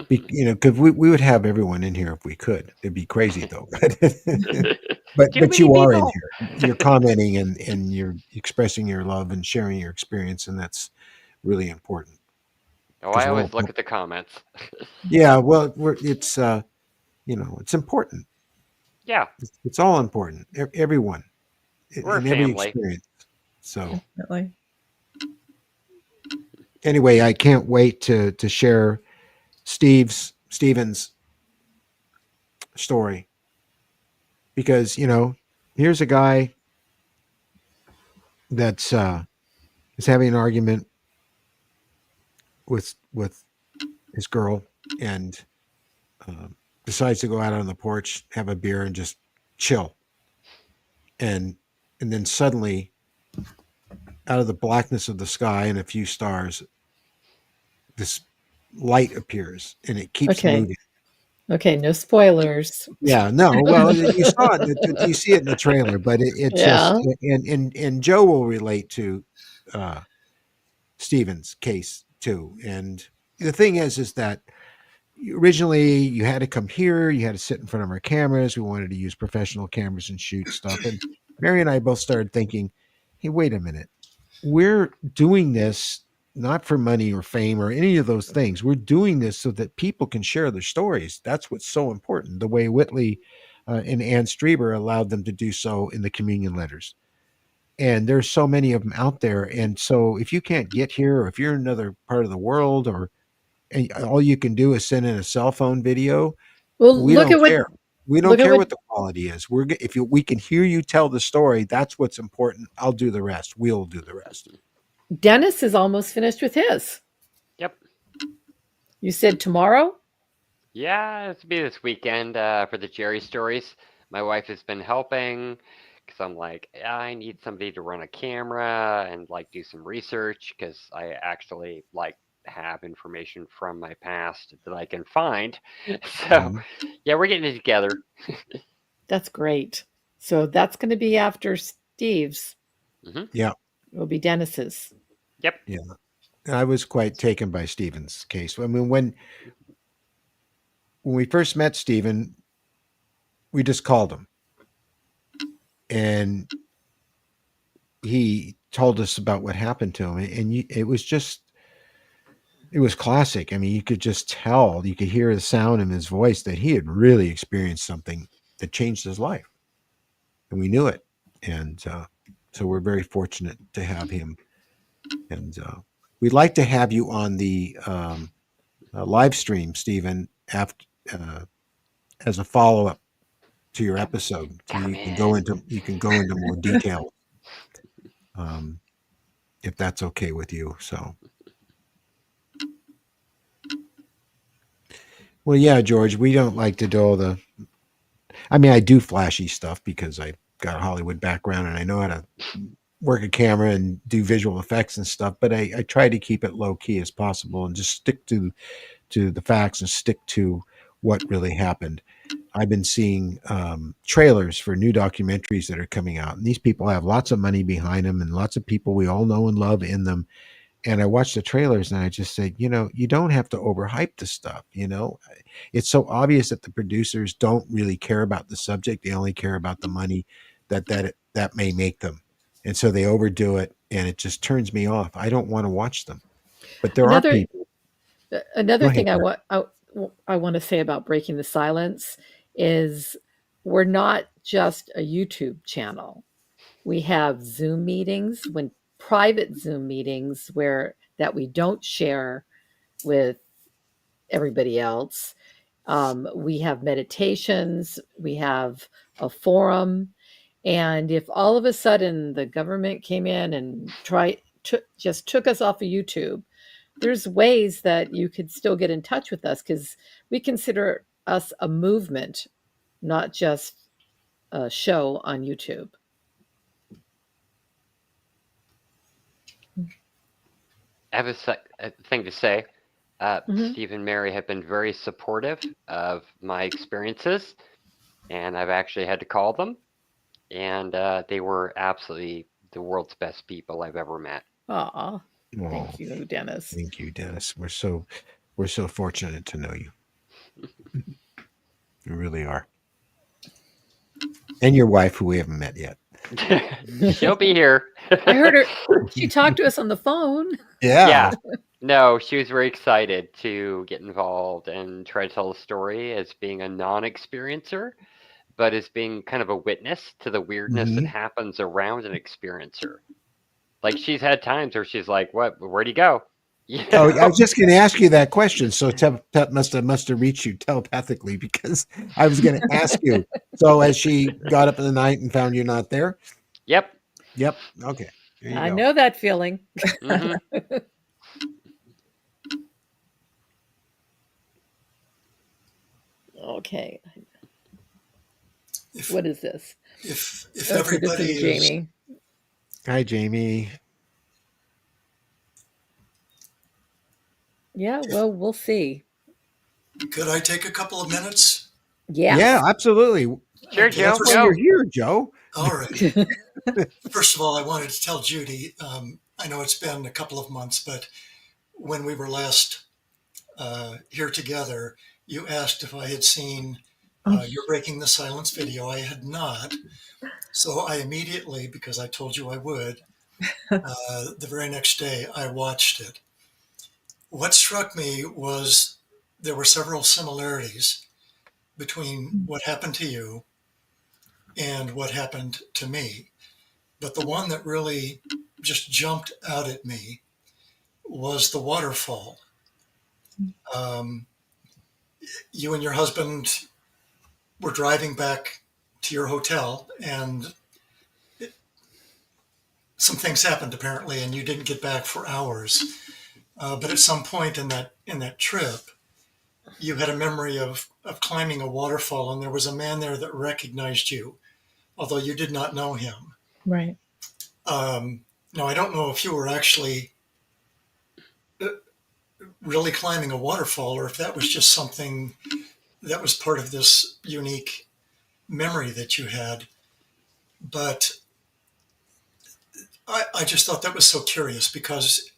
Because we would have everyone in here if we could. It'd be crazy though. but Too but many you are in people. here. You're commenting and you're expressing your love and sharing your experience, and that's really important. Oh, 'Cause I we're always all, look at the comments. yeah. Well, it's it's important. Yeah, It's all important. Everyone we're a in every family. experience. So Definitely. anyway, I can't wait to share Steven's story, because here's a guy that's is having an argument with his girl, and decides to go out on the porch, have a beer, and just chill, and then suddenly, out of the blackness of the sky and a few stars, this light appears, and it keeps Okay. moving. Okay, no spoilers. Yeah, no. Well, you saw it. You see it in the trailer, but it just, Yeah. and Joe will relate to uh, Steven's case too. And the thing is that originally you had to come here, you had to sit in front of our cameras. We wanted to use professional cameras and shoot stuff. And Mary and I both started thinking, hey, wait a minute, we're doing this not for money or fame or any of those things. We're doing this so that people can share their stories. That's what's so important. The way Whitley and Ann Strieber allowed them to do so in the communion letters. And there's so many of them out there. And so if you can't get here, or if you're in another part of the world, or and all you can do is send in a cell phone video, Well, we look don't at what care. We don't look at care what what the quality is. We can hear you tell the story, that's what's important. I'll do the rest. We'll do the rest. Dennis is almost finished with his. Yep. You said tomorrow? Yeah, it's be this weekend for the Jerry stories. My wife has been helping. because I'm like, I need somebody to run a camera and like do some research because I actually like have information from my past that I can find. So Mhm. yeah, we're getting it together. That's great. So that's going to be after Steve's. Hmm. Yeah. It will be Dennis's. Yep. Yeah. I was quite taken by Stephen's case. I mean, when we first met Stephen, we just called him and he told us about what happened to him. And it was just, it was classic. I mean, you could just tell, you could hear the sound in his voice that he had really experienced something that changed his life. And we knew it. And so we're very fortunate to have him. And we'd like to have you on the live stream, Stephen, after as a follow up to your Come, episode. So come you can go into more detail, um, if that's okay with you. So, well, yeah, George, we don't like to do all the. I mean, I do flashy stuff because I got a Hollywood background and I know how to work a camera and do visual effects and stuff. But I try to keep it low key as possible and just stick to the facts and stick to what really happened. I've been seeing trailers for new documentaries that are coming out, and these people have lots of money behind them, and lots of people we all know and love in them. And I watch the trailers, and I just say, you don't have to overhype the stuff. It's so obvious that the producers don't really care about the subject; they only care about the money that may make them, and so they overdo it, and it just turns me off. I don't want to watch them, but there are Another people. Go another ahead, thing I Karen. want I want to say about breaking the silence is we're not just a YouTube channel. We have Zoom meetings, when private Zoom meetings where that we don't share with everybody else. We have meditations, we have a forum, and if all of a sudden the government came in and just took us off of YouTube, there's ways that you could still get in touch with us because we consider us a movement, not just a show on YouTube. I have a thing to say. Mhm. Steve and Mary have been very supportive of my experiences, and I've actually had to call them, and they were absolutely the world's best people I've ever met. Aw, Oh, thank you, Dennis. thank you, Dennis. We're so fortunate to know you. We really are. And your wife, who we haven't met yet. She'll be here. I heard her. She talked to us on the phone. Yeah. Yeah. No, she was very excited to get involved and try to tell the story as being a non-experiencer, but as being kind of a witness to the weirdness that Mhm. happens around an experiencer. Like she's had times where she's like, "What? Where'd he go?" You Oh, I know? was just going to ask you that question. So must have reached you telepathically because I was going to ask you. So as she got up in the night and found you not there. Yep. Yep. Okay. There you I go. know that feeling. Hmm. Okay, If what is this? if Okay, this everybody is is, Jamie. Hi, Jamie. Yeah, if well, we'll see. could I take a couple of minutes? Yeah, Yes. absolutely. Sure, Okay. That's Joe. why First, you're Go. here, Joe. all right. First of all, I wanted to tell Judy. I know it's been a couple of months, but when we were last here together, you asked if I had seen your Breaking the Silence video. I had not. So I immediately, because I told you I would, the very next day I watched it. What struck me was there were several similarities between what happened to you and what happened to me. But the one that really just jumped out at me was the waterfall. Um, you and your husband were driving back to your hotel, and some things happened apparently, and you didn't get back for hours. But at some point in that trip, you had a memory of climbing a waterfall, and there was a man there that recognized you. although you did not know him. Right. Now, I don't know if you were actually really climbing a waterfall or if that was just something that was part of this unique memory that you had. But I just thought that was so curious because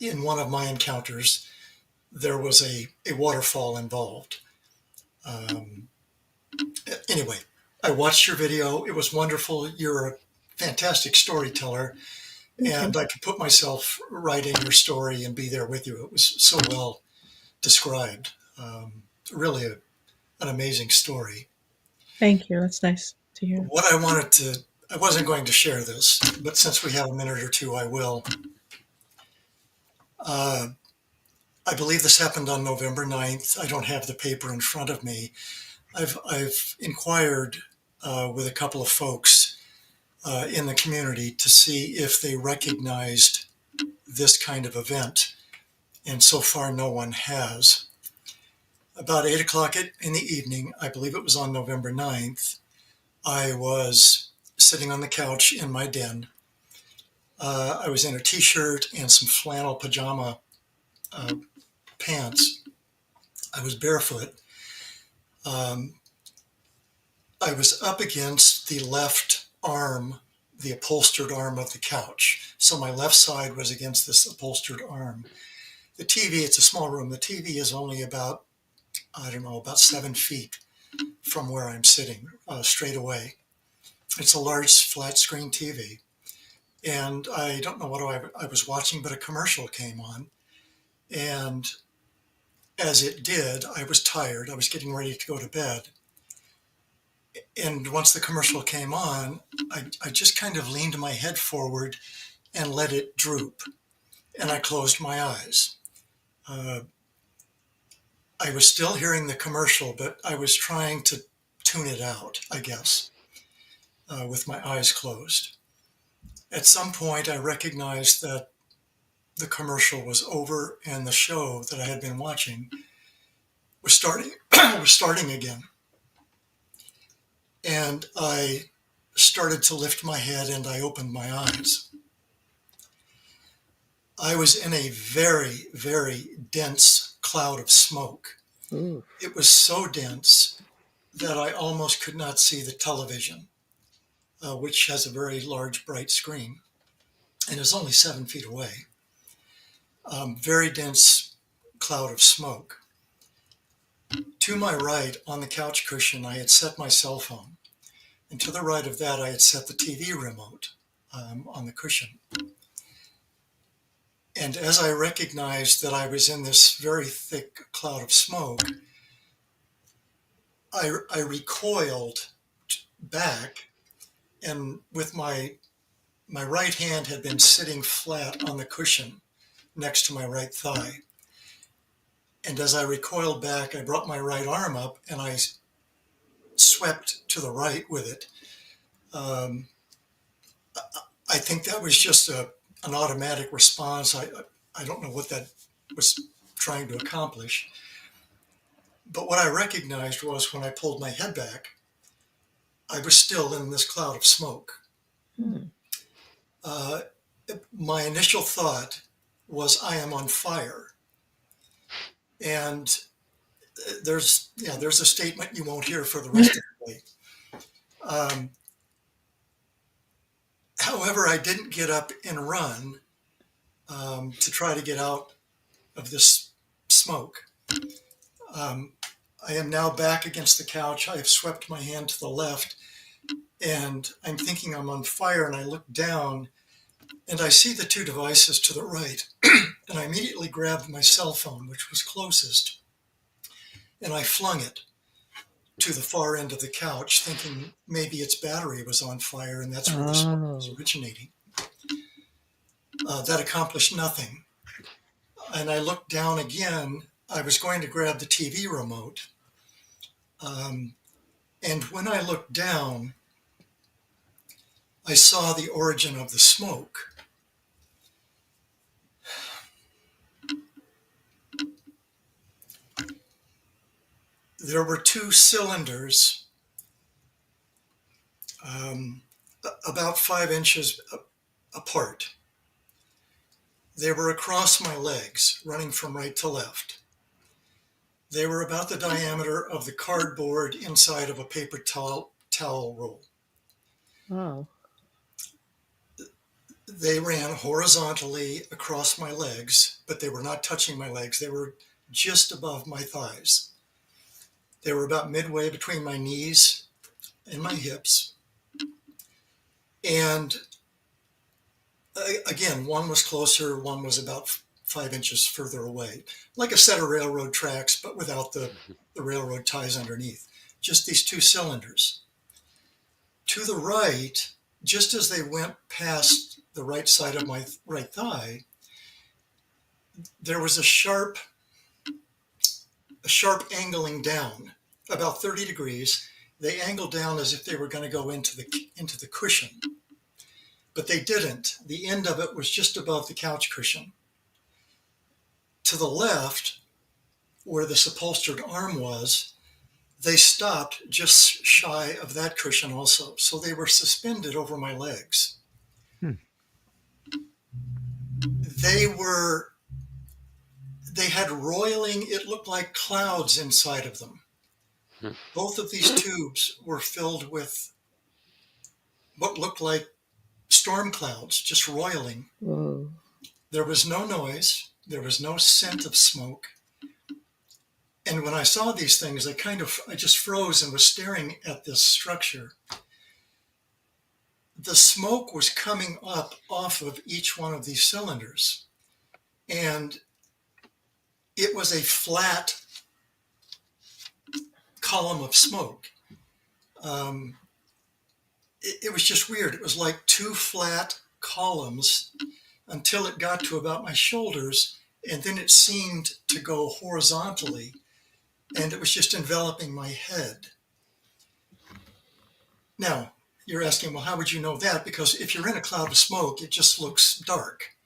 in one of my encounters, there was a waterfall involved. Um, anyway, I watched your video. It was wonderful. You're a fantastic storyteller. And I could put myself right in your story and be there with you. It was so well described. Really an amazing story. Thank you. That's nice to hear. What I wasn't going to share this, but since we have a minute or two, I will. Uh, I believe this happened on November 9th. I don't have the paper in front of me. I've inquired with a couple of folks in the community to see if they recognized this kind of event, and so far no one has. About 8 o'clock in the evening, I believe it was on November 9th, I was sitting on the couch in my den. I was in a t-shirt and some flannel pajama pants. I was barefoot. Um, I was up against the left arm, the upholstered arm of the couch. So my left side was against this upholstered arm. The TV, it's a small room. The TV is only about, I don't know, about 7 feet from where I'm sitting, straight away. It's a large flat screen TV. And I don't know what I was watching, but a commercial came on. And as it did, I was tired. I was getting ready to go to bed. And once the commercial came on, I just kind of leaned my head forward and let it droop. And I closed my eyes. I was still hearing the commercial, but I was trying to tune it out, I guess, with my eyes closed. At some point, I recognized that the commercial was over and the show that I had been watching was starting was starting again. And I started to lift my head and I opened my eyes. I was in a very, very dense cloud of smoke. Ooh. It was so dense that I almost could not see the television, which has a very large, bright screen and is only 7 feet away. Very dense cloud of smoke. To my right, on the couch cushion, I had set my cell phone. And to the right of that, I had set the TV remote on the cushion. And as I recognized that I was in this very thick cloud of smoke, I recoiled back, and with my right hand had been sitting flat on the cushion next to my right thigh. And as I recoiled back, I brought my right arm up and I swept to the right with it. I think that was just an automatic response. I don't know what that was trying to accomplish. But what I recognized was when I pulled my head back, I was still in this cloud of smoke. Hmm. My initial thought was, I am on fire. And there's a statement you won't hear for the rest of the day. However, I didn't get up and run to try to get out of this smoke. I am now back against the couch. I have swept my hand to the left and I'm thinking I'm on fire, and I look down and I see the two devices to the right. And I immediately grabbed my cell phone, which was closest, and I flung it to the far end of the couch, thinking maybe its battery was on fire and that's where the smoke was originating. That accomplished nothing. And I looked down again. I was going to grab the TV remote. And when I looked down, I saw the origin of the smoke. There were two cylinders um, about 5 inches apart. They were across my legs, running from right to left. They were about the diameter of the cardboard inside of a paper towel roll. Wow. They ran horizontally across my legs, but they were not touching my legs. They were just above my thighs. They were about midway between my knees and my hips. And again, one was closer, one was about 5 inches further away, like a set of railroad tracks, but without the railroad ties underneath. Just these two cylinders. To the right, just as they went past the right side of my right thigh, there was a sharp angling down, about 30 degrees. They angled down as if they were going to go into the cushion, but they didn't. The end of it was just above the couch cushion. To the left, where this upholstered arm was, they stopped just shy of that cushion also. So they were suspended over my legs. They had roiling, it looked like clouds inside of them. Both of these tubes were filled with what looked like storm clouds, just roiling. Whoa. There was no noise. There was no scent of smoke. And when I saw these things, I just froze and was staring at this structure. The smoke was coming up off of each one of these cylinders. And it was a flat column of smoke. It was just weird. It was like two flat columns until it got to about my shoulders, and then it seemed to go horizontally, and it was just enveloping my head. Now, you're asking, well, how would you know that? Because if you're in a cloud of smoke, it just looks dark.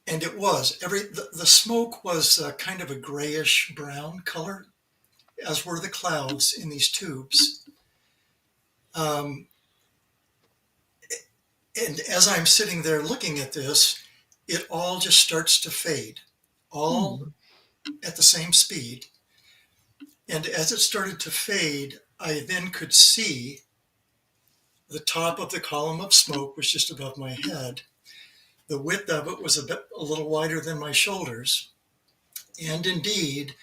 And it was. The smoke was kind of a grayish brown color, as were the clouds in these tubes. And as I'm sitting there looking at this, it all just starts to fade, all at the same speed. And as it started to fade, I then could see the top of the column of smoke was just above my head. The width of it was a little wider than my shoulders. And indeed,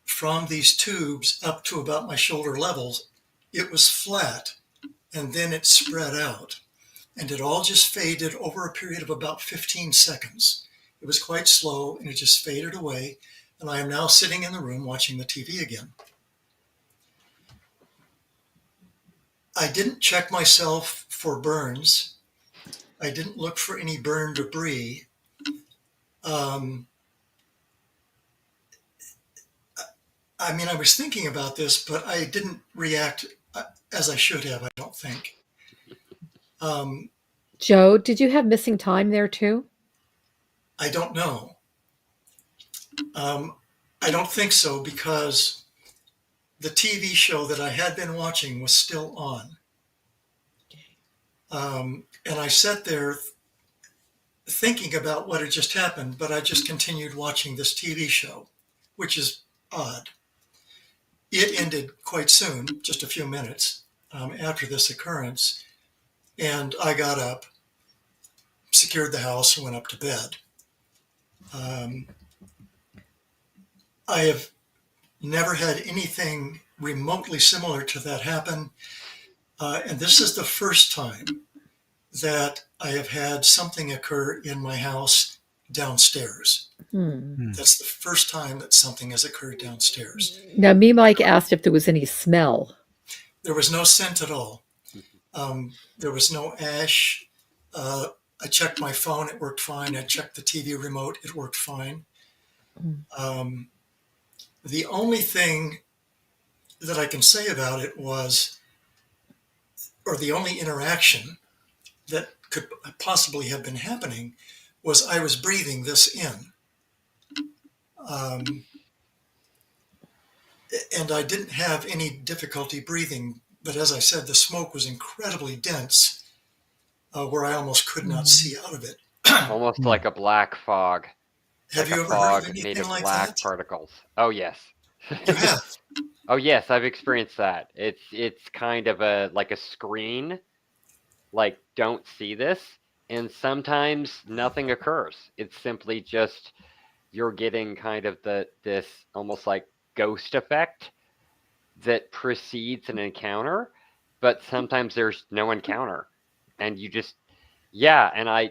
from these tubes up to about my shoulder levels, it was flat, and then it spread out. And it all just faded over a period of about 15 seconds. It was quite slow, and it just faded away. And I am now sitting in the room watching the TV again. I didn't check myself for burns. I didn't look for any burn debris. I was thinking about this, but I didn't react as I should have, I don't think. Joe, did you have missing time there too? I don't know. I don't think so, because the TV show that I had been watching was still on. And I sat there thinking about what had just happened, but I just continued watching this TV show, which is odd. It ended quite soon, just a few minutes after this occurrence, and I got up, secured the house, and went up to bed. I have never had anything remotely similar to that happen, and this is the first time that I have had something occur in my house downstairs. That's the first time that something has occurred downstairs. Now, me, Mike asked if there was any smell. There was no scent at all. There was no ash. I checked my phone, it worked fine. I checked the TV remote, it worked fine. The only thing that I can say about it was, or the only interaction that could possibly have been happening, was I was breathing this in. And I didn't have any difficulty breathing but as I said, the smoke was incredibly dense, where I almost could not Mhm. see out of it. Almost Hmm. like a black fog, Have like a you ever heard of fog made anything of like black that? particles. Oh yes. You have. Oh yes, I've experienced that. It's kind of a like a screen, like don't see this, and sometimes nothing occurs. It's simply just you're getting kind of this almost like ghost effect that precedes an encounter, but sometimes there's no encounter, and you just yeah, and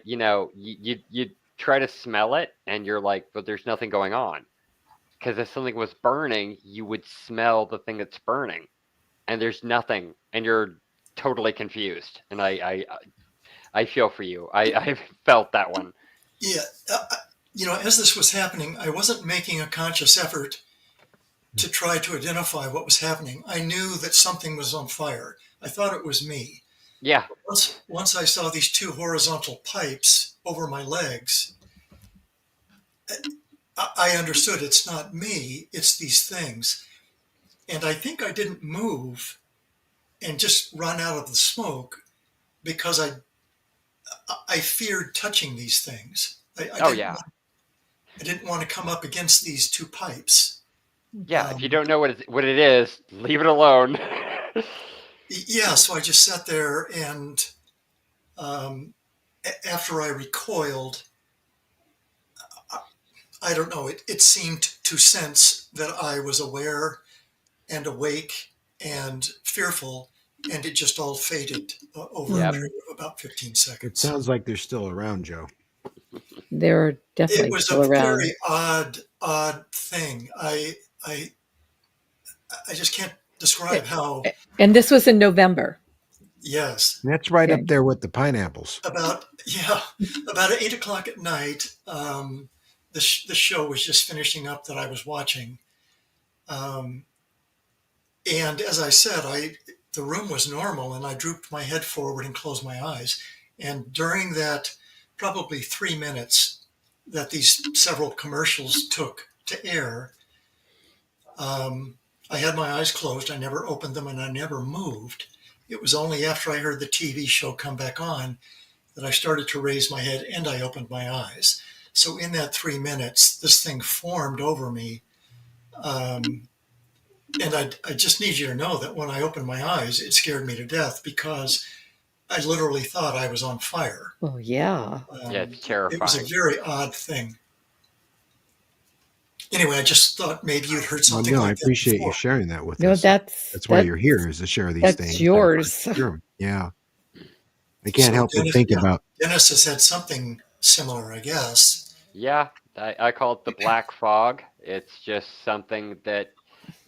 you try to smell it, and you're like, but there's nothing going on because if something was burning, you would smell the thing that's burning, and there's nothing, and you're totally confused. And I feel for you. I've felt that one. Yeah. As this was happening, I wasn't making a conscious effort to try to identify what was happening. I knew that something was on fire. I thought it was me. Yeah, Once I saw these two horizontal pipes over my legs, I understood it's not me, it's these things. And I think I didn't move and just run out of the smoke because I feared touching these things. oh yeah, I didn't want to come up against these two pipes. yeah. If you Um, don't know what it is, leave it alone. yeah, so I just sat there and um, after I recoiled, I don't know, it seemed to sense that I was aware and awake and fearful, and it just all faded over a Yep. Hmm. period of about 15 It seconds. sounds like they're still around, Joe. They're It definitely was still a very around. odd thing. I, I just can't describe A- how. And this was in November. Yes, That's right up Okay. there with the pineapples. about 8 o'clock at night. The show was just finishing up that I was watching, um, and as I said, the room was normal, and I drooped my head forward and closed my eyes. And during that, probably 3 minutes that these several commercials took to air, um, I had my eyes closed. I never opened them, and I never moved. It was only after I heard the TV show come back on that I started to raise my head and I opened my eyes. So in that 3 minutes, this thing formed over me. Um, and I just need you to know that when I opened my eyes, it scared me to death because I literally thought I was on fire. Oh, yeah. Yeah, it's It was a terrifying. very odd thing. Anyway, I just thought maybe you'd heard Well, something no, I like that appreciate you before. sharing that with No, us. that's That's why you're that's here, is to share these that's things. I yours. sure. Yeah. I can't So help but think Yeah, about. Dennis has had something similar, I guess. Yeah, I call it the black fog. It's just something that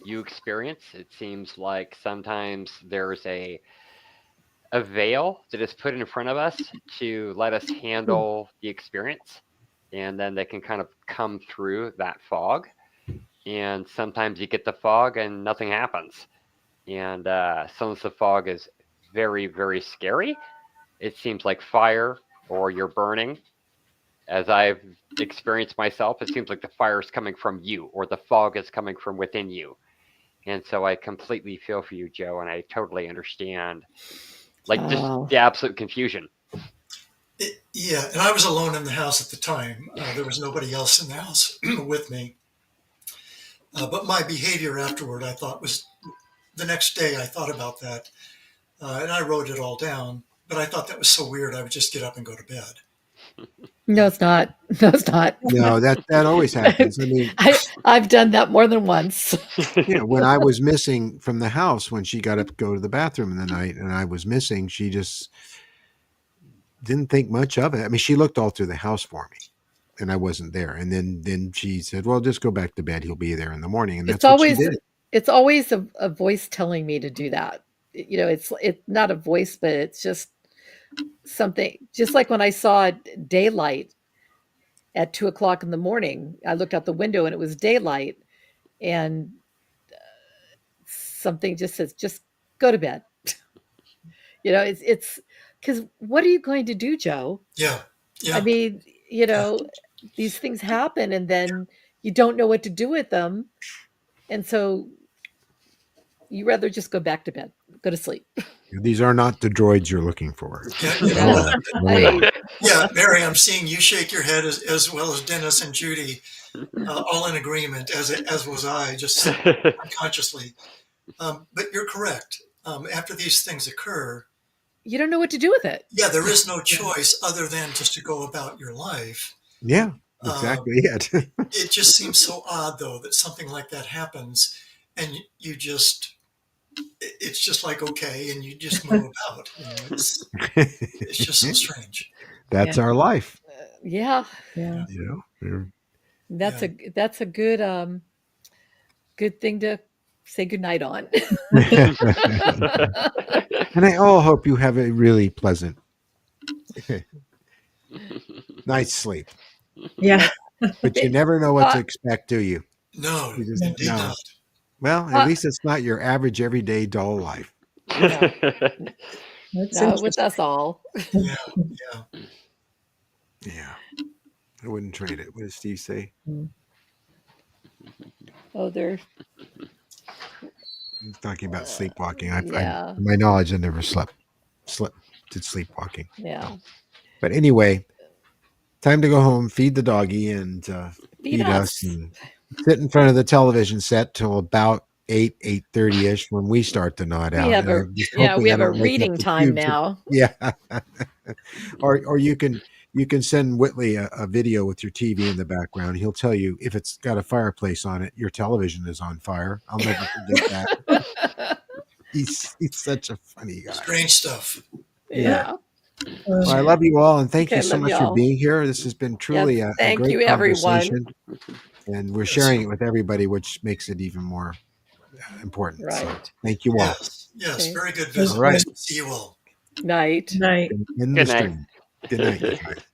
you experience. It seems like sometimes there's a veil that is put in front of us to let us handle the experience, and then they can kind of come through that fog. And sometimes you get the fog and nothing happens. And sometimes the fog is very, very scary. It seems like fire or you're burning. As I've experienced myself, it seems like the fire is coming from you or the fog is coming from within you. And so I completely feel for you, Joe, and I totally understand like just Oh, the absolute confusion. Yeah, and I was alone in the house at the time. There was nobody else in the house with me. But my behavior afterward, I thought was the next day. I thought about that, and I wrote it all down. But I thought that was so weird. I would just get up and go to bed. no, it's not. No, it's not. No, that always happens. I mean, I've done that more than once. yeah, when I was missing from the house, when she got up to go to the bathroom in the night and I was missing, she just didn't think much of it. I mean, she looked all through the house for me and I wasn't there. And then she said, "Well, just go back to bed. He'll be there in the morning." And It's that's what she always did. it's always a voice telling me to do that. It's not a voice, but it's just something. Just like when I saw daylight at 2 o'clock in the morning, I looked out the window and it was daylight, and something just says, "Just go to bed." It's because what are you going to do, Joe? Yeah, I yeah, mean, you yeah. know, these things happen, and then you don't know what to do with them, and so you rather just go back to bed. Go to sleep. These are not the droids you're looking for. Yeah, No. I, yeah, Mary, I'm seeing you shake your head as well as Dennis and Judy, all in agreement, as was I, just unconsciously. But you're correct. After these things occur, you don't know what to do with it. yeah, there is no choice other than just to go about your life. Yeah, Um, exactly it. it just seems so odd, though, that something like that happens, and you just, it's just like, okay, and you just move about. It's just so strange. That's our life. Yeah, Yeah. You know, that's Yeah. that's a good thing to say goodnight on. and I all hope you have a really pleasant night's sleep. Yeah. But you never know what to expect, do you? No, You just indeed no. not. Well, at least it's not your average everyday dull life. No, That's no, with interesting. us all. Yeah, yeah. Yeah. I wouldn't trade it. What does Steve say? Oh, they're He's talking about sleepwalking. yeah, To my knowledge, I never did sleepwalking. yeah. But anyway, time to go home, feed the doggy, and Feed us. and sit in front of the television set till about 8:30 ish when we start to nod out. We have a Just yeah, hoping we I have a don't wake up reading the time cubes. now. Yeah. or you can send Whitley a video with your TV in the background. He'll tell you if it's got a fireplace on it, your television is on fire. I'll never forget that. He's such a funny guy. Strange stuff. Yeah. Well, I love you all, and thank Okay, you so love much for y'all. being here. This has been truly a Thank great you, everyone. conversation, and we're sharing it with everybody, which makes it even more important. So Right. thank you all. Yes, Okay. very good visit. All right. Nice to see you all. Night. Night. In Good the night. stream. Good night, you guys.